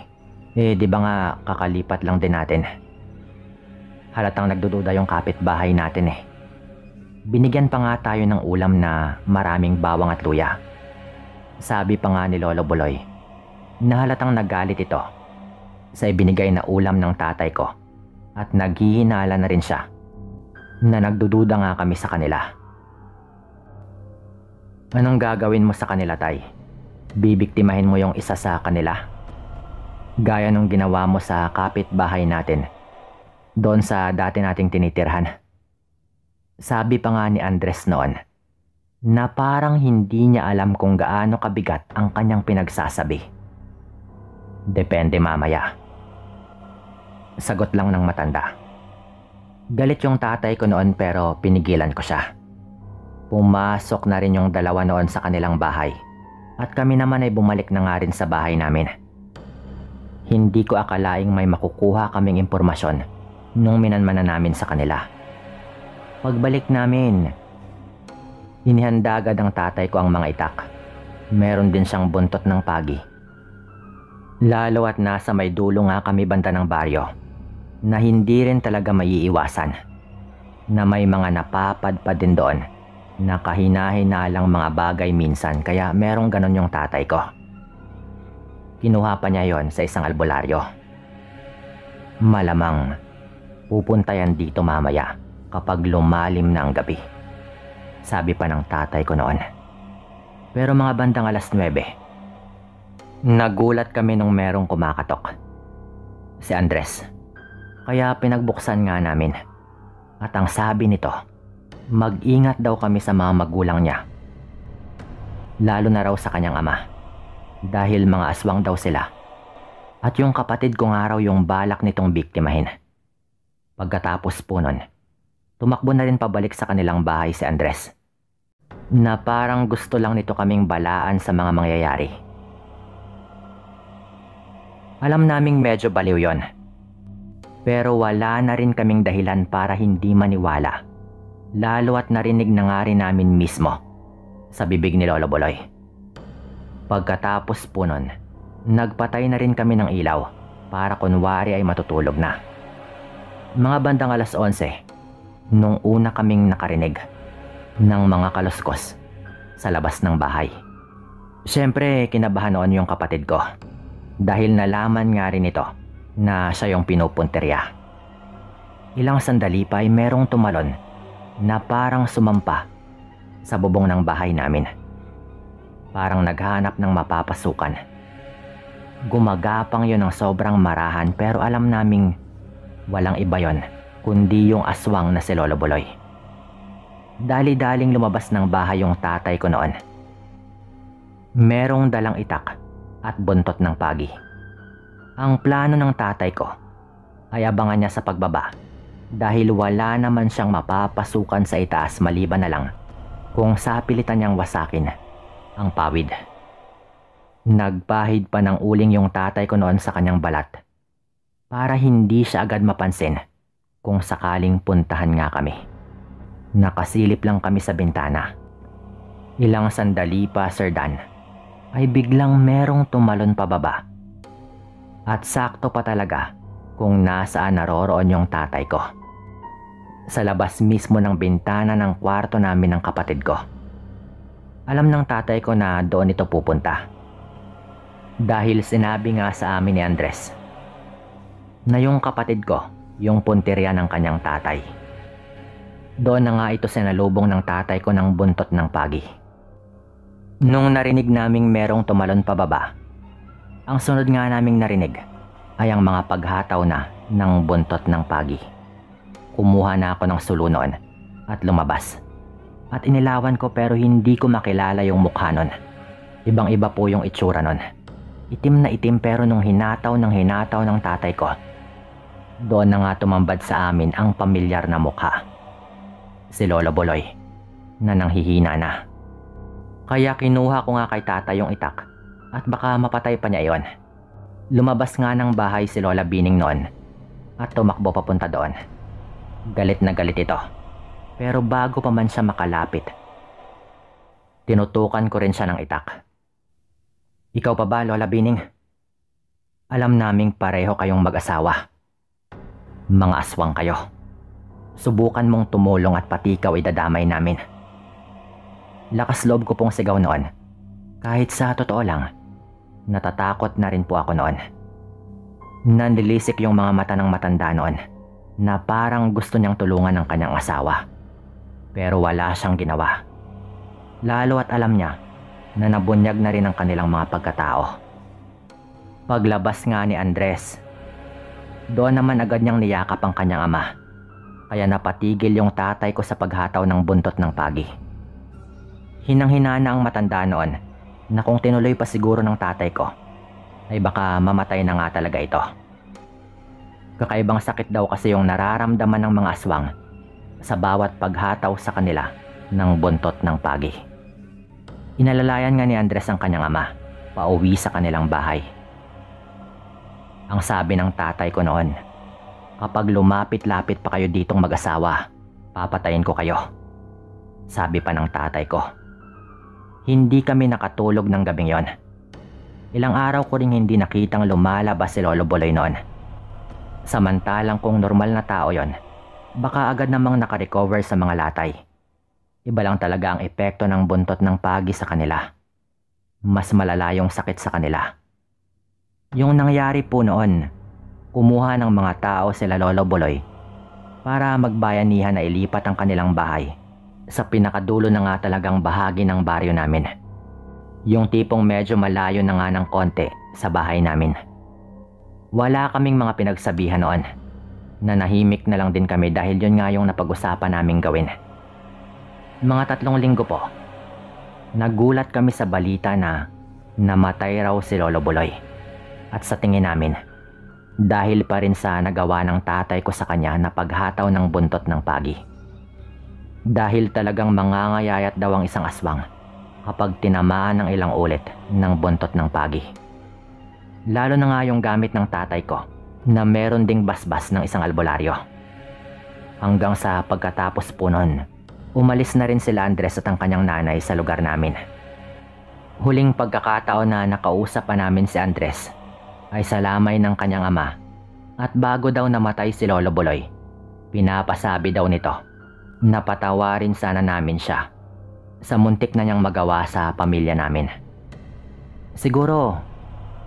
di ba nga kakalipat lang din natin. Halatang nagdududa yung kapitbahay natin Binigyan pa nga tayo ng ulam na maraming bawang at luya. Sabi pa nga ni Lolo Buloy na halatang nagalit ito sa ibinigay na ulam ng tatay ko. At naghihinala na rin siya na nagdududa nga kami sa kanila. Anong gagawin mo sa kanila, Tay? Bibiktimahin mo yung isa sa kanila? Gaya nung ginawa mo sa kapitbahay natin doon sa dati nating tinitirhan. Sabi pa nga ni Andres noon na parang hindi niya alam kung gaano kabigat ang kanyang pinagsasabi. Depende mamaya. Sagot lang ng matanda. Galit yung tatay ko noon pero pinigilan ko siya. Pumasok na rin yung dalawa noon sa kanilang bahay at kami naman ay bumalik na nga rin sa bahay namin. Hindi ko akalaing may makukuha kaming impormasyon nung minanman na namin sa kanila. Pagbalik namin, inihanda agad ng tatay ko ang mga itak. Meron din siyang buntot ng pagi. Lalo at nasa may dulo nga kami banda ng baryo na hindi rin talaga maiiwasan na may mga napapadpad din doon na kahina-hinalang mga bagay minsan kaya merong ganon yung tatay ko. Kinuha pa niya yon sa isang albularyo. Malamang pupunta yan dito mamaya kapag lumalim na ang gabi. Sabi pa ng tatay ko noon. Pero mga bandang 9:00, nagulat kami nung merong kumakatok. Si Andres. Kaya pinagbuksan nga namin. At ang sabi nito, mag-ingat daw kami sa mga magulang niya. Lalo na raw sa kanyang ama. Dahil mga aswang daw sila. At yung kapatid ko nga raw yung balak nitong biktimahin. Pagkatapos po nun, tumakbo na rin pabalik sa kanilang bahay si Andres. Na parang gusto lang nito kaming balaan sa mga mangyayari. Alam naming medyo baliw yon. Pero wala na rin kaming dahilan para hindi maniwala. Lalo at narinig na nga rin namin mismo sa bibig ni Lolo Buloy. Pagkatapos po nun, nagpatay na rin kami ng ilaw para kunwari ay matutulog na. Mga bandang 11:00, nung una kaming nakarinig ng mga kaluskos sa labas ng bahay. Siyempre, kinabahan noon yung kapatid ko dahil nalaman nga rin ito na siya yung pinupunterya. Ilang sandali pa ay merong tumalon na parang sumampa sa bubong ng bahay namin. Parang naghahanap ng mapapasukan. Gumagapang yun ng sobrang marahan pero alam naming walang iba yon kundi yung aswang na si Lolo Buloy. Dali-daling lumabas ng bahay yung tatay ko noon. Merong dalang itak at buntot ng pagi. Ang plano ng tatay ko ay abangan niya sa pagbaba dahil wala naman siyang mapapasukan sa itaas maliban na lang kung sapilitan niyang wasakin ang pawid. Nagpahid pa ng uling yung tatay ko noon sa kanyang balat para hindi siya agad mapansin kung sakaling puntahan nga kami. Nakasilip lang kami sa bintana. Ilang sandali pa, Sir Dan, ay biglang merong tumalon pababa. At sakto pa talaga kung nasaan naroroon yung tatay ko. Sa labas mismo ng bintana ng kwarto namin ng kapatid ko. Alam ng tatay ko na doon ito pupunta. Dahil sinabi nga sa amin ni Andres na yung kapatid ko yung punteriya ng kanyang tatay. Doon na nga ito sinalubong ng tatay ko ng buntot ng pagi. Nung narinig naming merong tumalon pababa, ang sunod nga naming narinig ay ang mga paghataw na ng buntot ng pagi. Kumuha na ako ng sulo noon at lumabas. At inilawan ko pero hindi ko makilala yung mukha nun. Ibang iba po yung itsura nun. Itim na itim pero nung hinataw ng tatay ko, doon na nga tumambad sa amin ang pamilyar na mukha. Si Lolo Buloy na nanghihina na. Kaya kinuha ko nga kay tatay yung itak at baka mapatay pa niya iyon. Lumabas nga ng bahay si Lola Bining noon at tumakbo papunta doon. Galit na galit ito. Pero bago pa man siya makalapit, tinutukan ko rin siya ng itak. Ikaw pa ba, Lola Bining? Alam naming pareho kayong mag-asawa. Mga aswang kayo. Subukan mong tumulong at pati ikaw idadamay namin. Lakas loob ko pong sigaw noon. Kahit sa totoo lang, natatakot na rin po ako noon. Nanlilisik yung mga mata ng matanda noon na parang gusto niyang tulungan ng kanyang asawa. Pero wala siyang ginawa. Lalo at alam niya na nabunyag na rin ang kanilang mga pagkatao. Paglabas nga ni Andres, doon naman agad niyang niyakap ang kanyang ama. Kaya napatigil yung tatay ko sa paghataw ng buntot ng pagi. Hinang-hina na ang matanda noon na kung tinuloy pa siguro ng tatay ko, ay baka mamatay na nga talaga ito. Kakaibang sakit daw kasi yung nararamdaman ng mga aswang sa bawat paghataw sa kanila ng buntot ng pagi. Inalalayan nga ni Andres ang kanyang ama pauwi sa kanilang bahay. Ang sabi ng tatay ko noon, kapag lumapit-lapit pa kayo ditong mag-asawa, papatayin ko kayo. Sabi pa ng tatay ko. Hindi kami nakatulog ng gabing yon. Ilang araw ko ring hindi nakitang lumalabas si Lolo Buloy noon. Samantalang kung normal na tao yon, baka agad namang nakarecover sa mga latay. Iba lang talaga ang epekto ng buntot ng pagi sa kanila. Mas malala yung sakit sa kanila. Yung nangyari po noon, kumuha ng mga tao sila Lolo Buloy para magbayanihan na ilipat ang kanilang bahay sa pinakadulo na nga talagang bahagi ng baryo namin. Yung tipong medyo malayo na nga ng konti sa bahay namin. Wala kaming mga pinagsabihan noon. Nanahimik na lang din kami dahil yun nga yung napag-usapan naming gawin. Mga 3 linggo po, nagulat kami sa balita na namatay raw si Lolo Buloy. At sa tingin namin, dahil pa rin sa nagawa ng tatay ko sa kanya na paghataw ng buntot ng pagi. Dahil talagang mangangayayat daw ang isang aswang kapag tinamaan ng ilang ulit ng buntot ng pagi. Lalo na nga yung gamit ng tatay ko na meron ding basbas ng isang albularyo. Hanggang sa pagkatapos po nun, umalis na rin sila Andres at ang kanyang nanay sa lugar namin. Huling pagkakataon na nakausap pa namin si Andres ay sa lamay ng kanyang ama at bago daw namatay si Lolo Buloy, pinapasabi daw nito na patawarin sana namin siya sa muntik na niyang magawa sa pamilya namin. Siguro,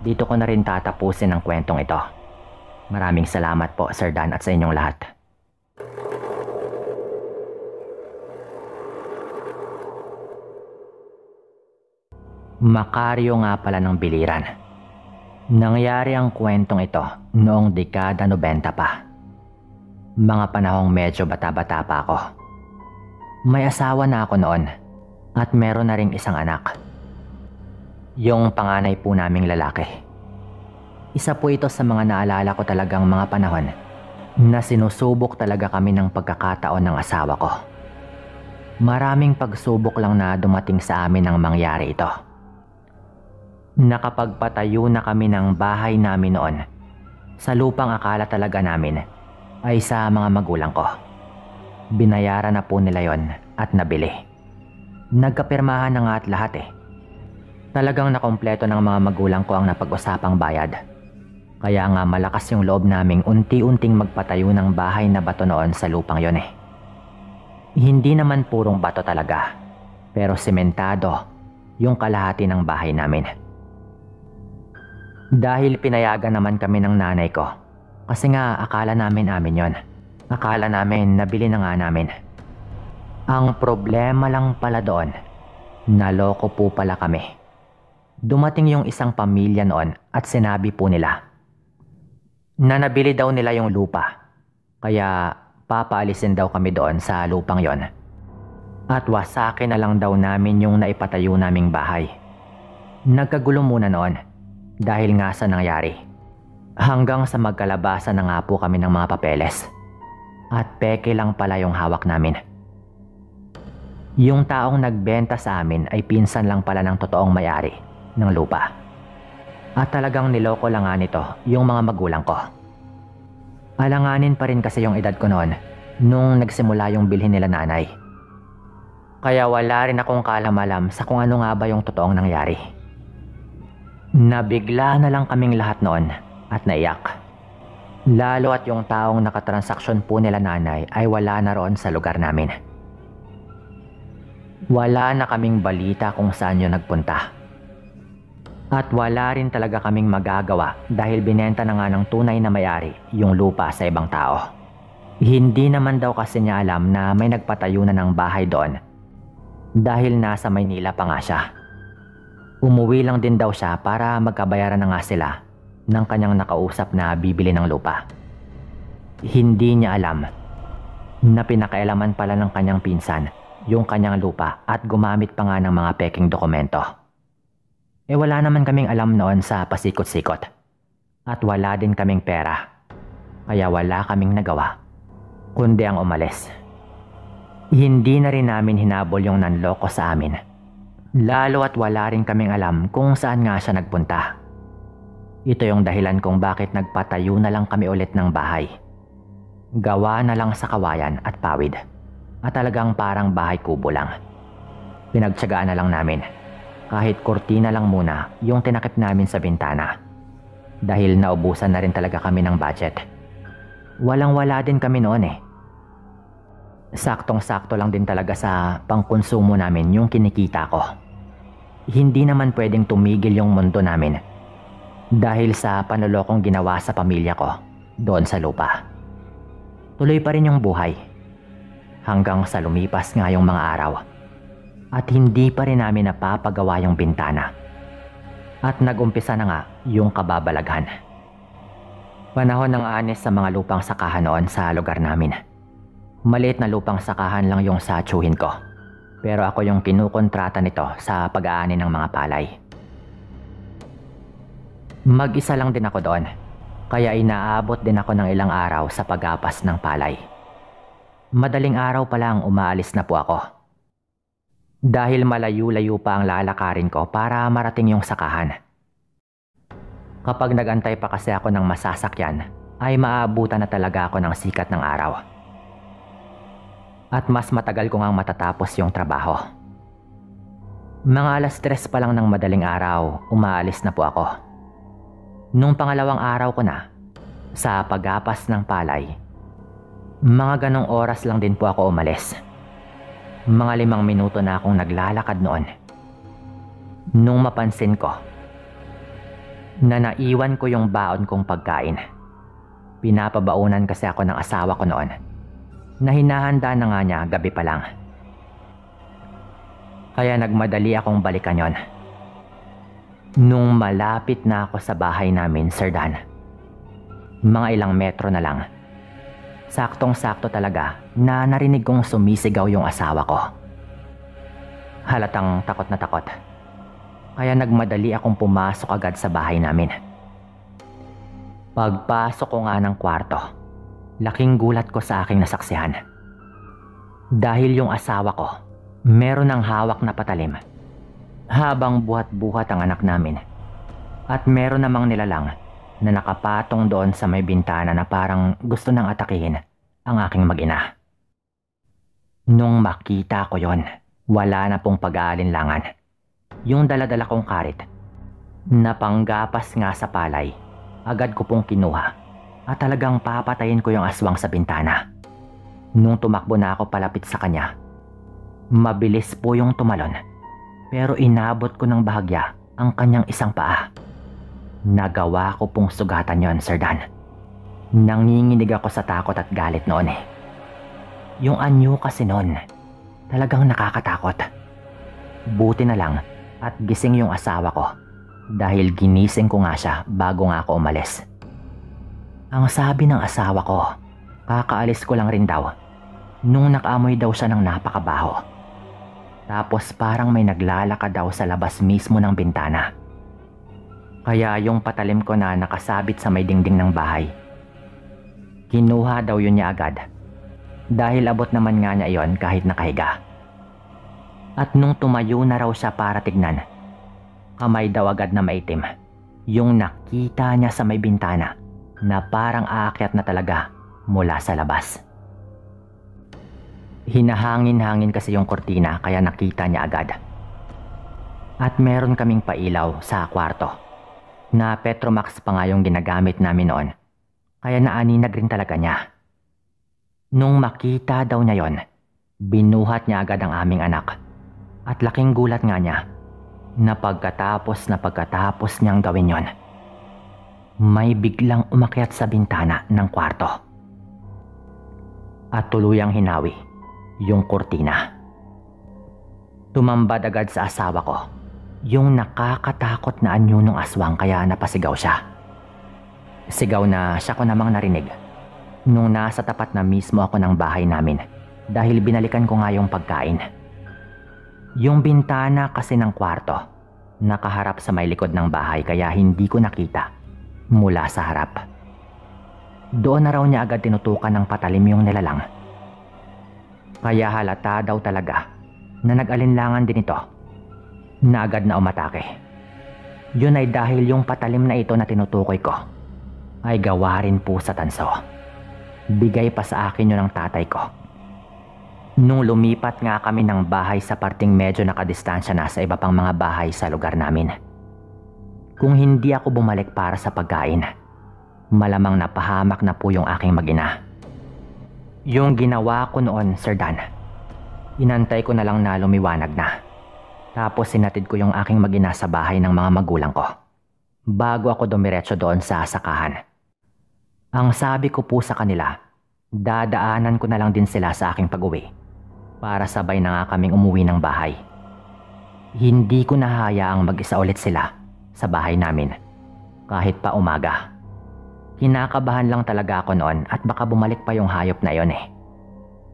dito ko na rin tatapusin ang kwentong ito. Maraming salamat po Sir Dan at sa inyong lahat. Makaryo nga pala ng biliran. Nangyari ang kwentong ito noong dekada 90 pa. Mga panahong medyo bata-bata pa ako. May asawa na ako noon at meron na ring isang anak. Yung panganay po naming lalaki. Isa po ito sa mga naalala ko talagang mga panahon na sinusubok talaga kami ng pagkakataon ng asawa ko. Maraming pagsubok lang na dumating sa amin ang mangyari ito. Nakapagpatayo na kami ng bahay namin noon sa lupang akala talaga namin ay sa mga magulang ko. Binayaran na po nila yon at nabili. Nagkapirmahan na nga at lahat eh. Talagang nakompleto ng mga magulang ko ang napag-usapang bayad. Kaya nga malakas yung loob naming unti-unting magpatayo ng bahay na bato noon sa lupang yon eh. Hindi naman purong bato talaga, pero sementado yung kalahati ng bahay namin. Dahil pinayagan naman kami ng nanay ko, kasi nga akala namin amin yon. Akala namin nabili na nga namin. Ang problema lang pala doon, naloko po pala kami. Dumating yung isang pamilya noon at sinabi po nila na nabili daw nila yung lupa, kaya papaalisin daw kami doon sa lupang yon. At wasakin na lang daw namin yung naipatayo naming bahay. Nagkagulo muna noon dahil nga sa nangyari. Hanggang sa magkalabasan na nga po kami ng mga papeles. At peke lang pala yung hawak namin. Yung taong nagbenta sa amin ay pinsan lang pala ng totoong may-ari ng lupa. At talagang niloko lang nga nito yung mga magulang ko. Alanganin pa rin kasi yung edad ko noon nung nagsimula yung bilhin nila nanay. Kaya wala rin akong kalamalam sa kung ano nga ba yung totoong nangyari. Nabigla na lang kaming lahat noon at naiyak. Lalo at yung taong nakatransaksyon po nila nanay ay wala na roon sa lugar namin. Wala na kaming balita kung saan yun nagpunta. At wala rin talaga kaming magagawa dahil binenta na nga ng tunay na may-ari yung lupa sa ibang tao. Hindi naman daw kasi niya alam na may nagpatayo na ng bahay doon dahil nasa Maynila pa nga siya. Umuwi lang din daw siya para magkabayaran na nga sila ng kanyang nakausap na bibili ng lupa. Hindi niya alam na pinakailaman pala ng kanyang pinsan yung kanyang lupa at gumamit pa nga ng mga peking dokumento. Wala naman kaming alam noon sa pasikot-sikot at wala din kaming pera, kaya wala kaming nagawa kundi ang umalis. Hindi na rin namin hinabol yung nanloko sa amin, lalo at wala rin kaming alam kung saan nga siya nagpunta. Ito yung dahilan kung bakit nagpatayo na lang kami ulit ng bahay. Gawa na lang sa kawayan at pawid. At talagang parang bahay kubo lang. Pinagtiyagaan na lang namin. Kahit kurtina lang muna yung tinakip namin sa bintana. Dahil naubusan na rin talaga kami ng budget. Walang-wala din kami noon eh. Saktong-sakto lang din talaga sa pangkonsumo namin yung kinikita ko. Hindi naman pwedeng tumigil yung mundo namin dahil sa panulokong ginawa sa pamilya ko doon sa lupa. Tuloy pa rin yung buhay hanggang sa lumipas nga yung mga araw at hindi pa rin namin napapagawa yung bintana at nagumpisa na nga yung kababalaghan. Panahon ng anis sa mga lupang sakahan noon sa lugar namin. Maliit na lupang sakahan lang yung sa tiyuhin ko, pero ako yung kinukontrata nito sa pag-aani ng mga palay. Mag-isa lang din ako doon, kaya inaabot din ako ng ilang araw sa pag-apas ng palay. Madaling araw pa lang umaalis na po ako. Dahil malayo-layo pa ang lalakarin ko para marating yung sakahan. Kapag nagantay pa kasi ako ng masasakyan, ay maabutan na talaga ako ng sikat ng araw. At mas matagal ko ngang matatapos yung trabaho. Mga 3:00 pa lang ng madaling araw, umaalis na po ako. Nung pangalawang araw ko na, sa pag-apas ng palay, mga ganong oras lang din po ako umalis. Mga 5 minuto na akong naglalakad noon. Nung mapansin ko na naiwan ko yung baon kong pagkain. Pinapabaunan kasi ako ng asawa ko noon na hinahanda na nga niya gabi pa lang. Kaya nagmadali akong balikan yon. Nung malapit na ako sa bahay namin, Sir Dan, mga ilang metro na lang, saktong-sakto talaga na narinig kong sumisigaw yung asawa ko. Halatang takot na takot. Kaya nagmadali akong pumasok agad sa bahay namin. Pagpasok ko nga ng kwarto, laking gulat ko sa aking nasaksihan. Dahil yung asawa ko, meron ng hawak na patalim habang buhat-buhat ang anak namin. At meron namang nilalang na nakapatong doon sa may bintana na parang gusto nang atakihin ang aking mag-ina. Nung makita ko yon, wala na pong pag-aalinlangan. Yung daladala kong karit na panggapas nga sa palay, agad ko pong kinuha at talagang papatayin ko yung aswang sa bintana. Nung tumakbo na ako palapit sa kanya, mabilis po yung tumalon, pero inabot ko ng bahagya ang kanyang isang paa. Nagawa ko pong sugatan yon, Sir Dan. Nanginginig ako sa takot at galit noon eh. Yung anyo kasi noon, talagang nakakatakot. Buti na lang at gising yung asawa ko dahil ginising ko nga siya bago nga ako umalis. Ang sabi ng asawa ko, kakaalis ko lang rin daw nung nakaamoy daw siya ng napakabaho. Tapos parang may naglalakad daw sa labas mismo ng bintana. Kaya yung patalim ko na nakasabit sa may dingding ng bahay, kinuha daw yun niya agad. Dahil abot naman nga niya iyon kahit nakahiga. At nung tumayo na raw siya para tignan, kamay daw agad na maitim yung nakita niya sa may bintana na parang aakyat na talaga mula sa labas. Hinahangin-hangin kasi yung kortina kaya nakita niya agad. At meron kaming pailaw sa kwarto na Petromax pa nga yung ginagamit namin noon, kaya naaninag rin talaga niya. Nung makita daw niya yon, binuhat niya agad ang aming anak. At laking gulat nga niya na pagkatapos niyang gawin yon, may biglang umakyat sa bintana ng kwarto. At tuluyang hinawi yung kurtina. Tumambad agad sa asawa ko yung nakakatakot na anyo ng aswang kaya napasigaw siya. Sigaw na siya ko namang narinig nung nasa tapat na mismo ako ng bahay namin dahil binalikan ko nga yung pagkain. Yung bintana kasi ng kwarto nakaharap sa may likod ng bahay kaya hindi ko nakita mula sa harap. Doon na raw niya agad tinutukan ng patalim yung nilalang. Kaya halata daw talaga na nag-alinlangan din ito na agad na umatake. Yun ay dahil yung patalim na ito na tinutukoy ko ay gawa rin po sa tanso. Bigay pa sa akin yun ng tatay ko. Nung lumipat nga kami ng bahay sa parting medyo nakadistansya na sa iba pang mga bahay sa lugar namin. Kung hindi ako bumalik para sa pagkain, malamang napahamak na po yung aking mag-ina. Yung ginawa ko noon, Sir Dan, inantay ko na lang na lumiwanag na. Tapos sinatid ko yung aking mag-ina sa bahay ng mga magulang ko bago ako dumiretso doon sa sakahan. Ang sabi ko po sa kanila, dadaanan ko na lang din sila sa aking pag-uwi para sabay na nga kaming umuwi ng bahay. Hindi ko nahayaang mag-isa ulit sila sa bahay namin kahit pa umaga. Kinakabahan lang talaga ako noon at baka bumalik pa yung hayop na yon eh.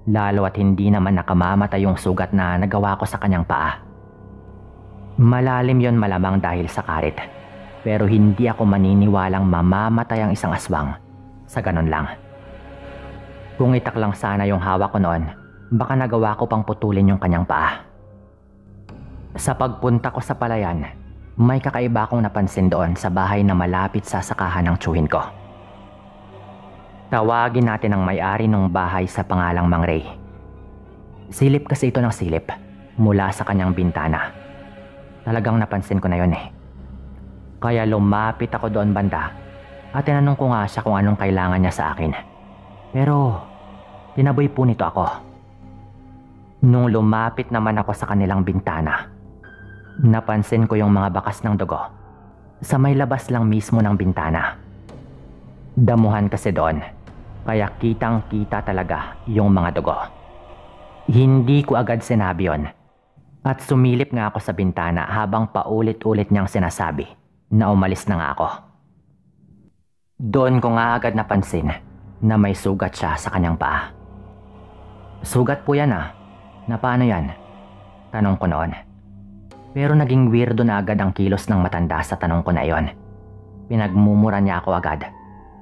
Lalo at hindi naman nakamamatay yung sugat na nagawa ko sa kanyang paa. Malalim yon malamang dahil sa karit, pero hindi ako maniniwalang mamamatay ang isang aswang sa ganun lang. Kung itak lang sana yung hawak ko noon, baka nagawa ko pang putulin yung kanyang paa. Sa pagpunta ko sa palayan, may kakaiba akong napansin doon sa bahay na malapit sa sakahan ng tiyuhin ko. Tawagin natin ang may-ari ng bahay sa pangalang Mang Ray. Silip kasi ito ng silip mula sa kanyang bintana. Talagang napansin ko na yon eh. Kaya lumapit ako doon banda at tinanong ko nga siya kung anong kailangan niya sa akin. Pero tinaboy po nito ako. Nung lumapit naman ako sa kanilang bintana, napansin ko yung mga bakas ng dugo sa may labas lang mismo ng bintana. Damuhan kasi doon, kaya kitang-kita talaga yung mga dugo. Hindi ko agad sinabi yon at sumilip nga ako sa bintana habang paulit-ulit niyang sinasabi na umalis na nga ako. Doon ko nga agad napansin na may sugat siya sa kanyang paa. Sugat po yan ah. Na paano yan? Tanong ko noon. Pero naging weirdo na agad ang kilos ng matanda sa tanong ko na iyon. Pinagmumura niya ako agad.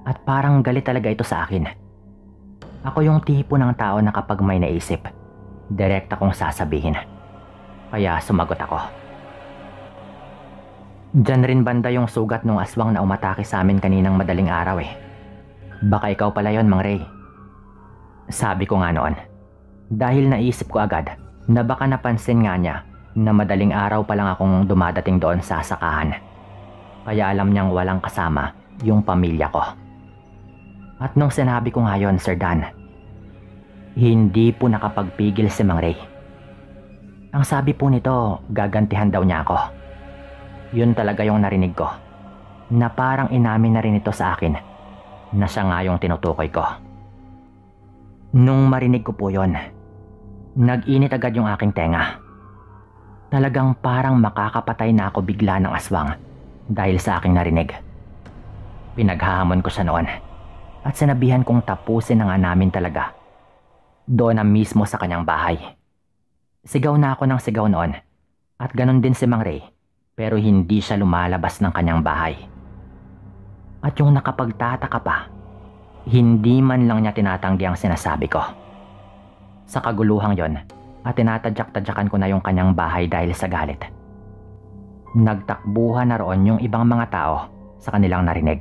At parang galit talaga ito sa akin. Ako yung tipo ng tao na kapag may naisip, direkta kong sasabihin. Kaya sumagot ako. Diyan rin banda yung sugat ng aswang na umatake sa amin kaninang madaling araw eh. Baka ikaw pala yon, Mang Ray. Sabi ko nga noon. Dahil naisip ko agad na baka napansin nga niya na madaling araw pa lang akong dumadating doon sa sakahan. Kaya alam niyang walang kasama yung pamilya ko. At nung sinabi ko nga yon, Sir Dan, Hindi po nakapagpigil si Mang Ray. Ang sabi po nito, gagantihan daw niya ako. Yun talaga yung narinig ko, na parang inamin na rin ito sa akin na siya nga yung tinutukoy ko. Nung marinig ko po yun, nag-init agad yung aking tenga. Talagang parang makakapatay na ako bigla ng aswang dahil sa aking narinig. Pinaghahamon ko siya noon at sinabihan kong tapusin na nga namin talaga. Doon na mismo sa kanyang bahay. Sigaw na ako ng sigaw noon at ganon din si Mang Ray, pero hindi siya lumalabas ng kanyang bahay. At yung nakapagtataka pa, hindi man lang niya tinatanggi ang sinasabi ko. Sa kaguluhang yon, at tinatadyak-tadyakan ko na yung kanyang bahay dahil sa galit. Nagtakbuhan na roon yung ibang mga tao sa kanilang narinig.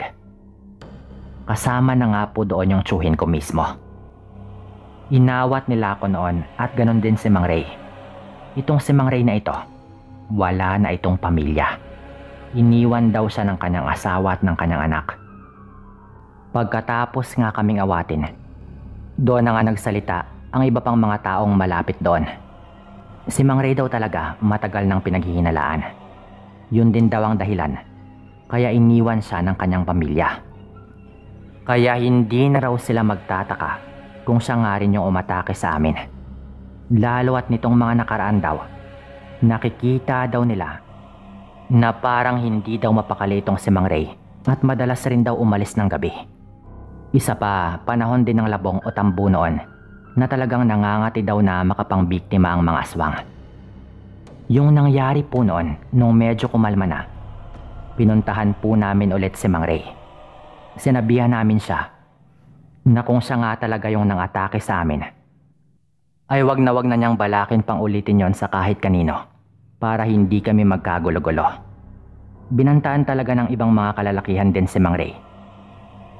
Kasama na nga po doon yung tsuhin ko mismo. Inawat nila ako noon at ganon din si Mang Ray. Itong si Mang Ray na ito, wala na itong pamilya. Iniwan daw siya ng kanyang asawa at ng kanyang anak. Pagkatapos nga kaming awatin, doon na nga nagsalita ang iba pang mga taong malapit doon. Si Mang Ray daw talaga matagal nang pinaghihinalaan. Yun din daw ang dahilan, kaya iniwan siya ng kanyang pamilya. Kaya hindi na raw sila magtataka kung siya nga rin yung umatake sa amin. Lalo at nitong mga nakaraan daw, nakikita daw nila na parang hindi daw mapakali itong si Mang Ray at madalas rin daw umalis ng gabi. Isa pa, panahon din ng labong o tambo noon na talagang nangangati daw na makapangbiktima ang mga aswang. Yung nangyari po noon nung medyo kumalma na, pinuntahan po namin ulit si Mang Ray. Sinabihan namin siya na kung siya nga talaga yung nang-atake sa amin, ay wag na niyang balakin pang ulitin yon sa kahit kanino para hindi kami magkagulo-gulo. Binantaan talaga ng ibang mga kalalakihan din si Mang Ray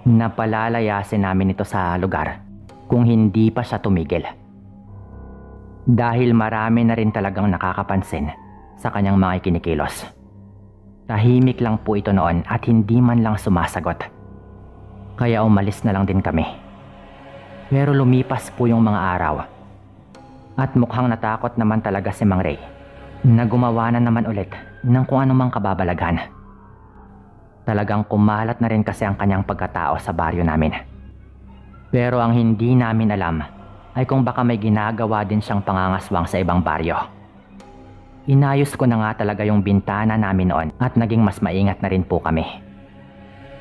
na palalayasin namin ito sa lugar kung hindi pa siya tumigil. Dahil marami na rin talagang nakakapansin sa kanyang mga kinikilos. Tahimik lang po ito noon at hindi man lang sumasagot. Kaya umalis na lang din kami. Pero lumipas po yung mga araw. At mukhang natakot naman talaga si Mang Ray na gumawa na naman ulit ng kung anumang kababalaghan. Talagang kumalat na rin kasi ang kanyang pagkatao sa baryo namin. Pero ang hindi namin alam ay kung baka may ginagawa din siyang pangangaswang sa ibang baryo. Inayos ko na nga talaga yung bintana namin noon at naging mas maingat na rin po kami.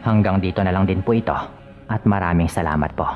Hanggang dito na lang din po ito at maraming salamat po.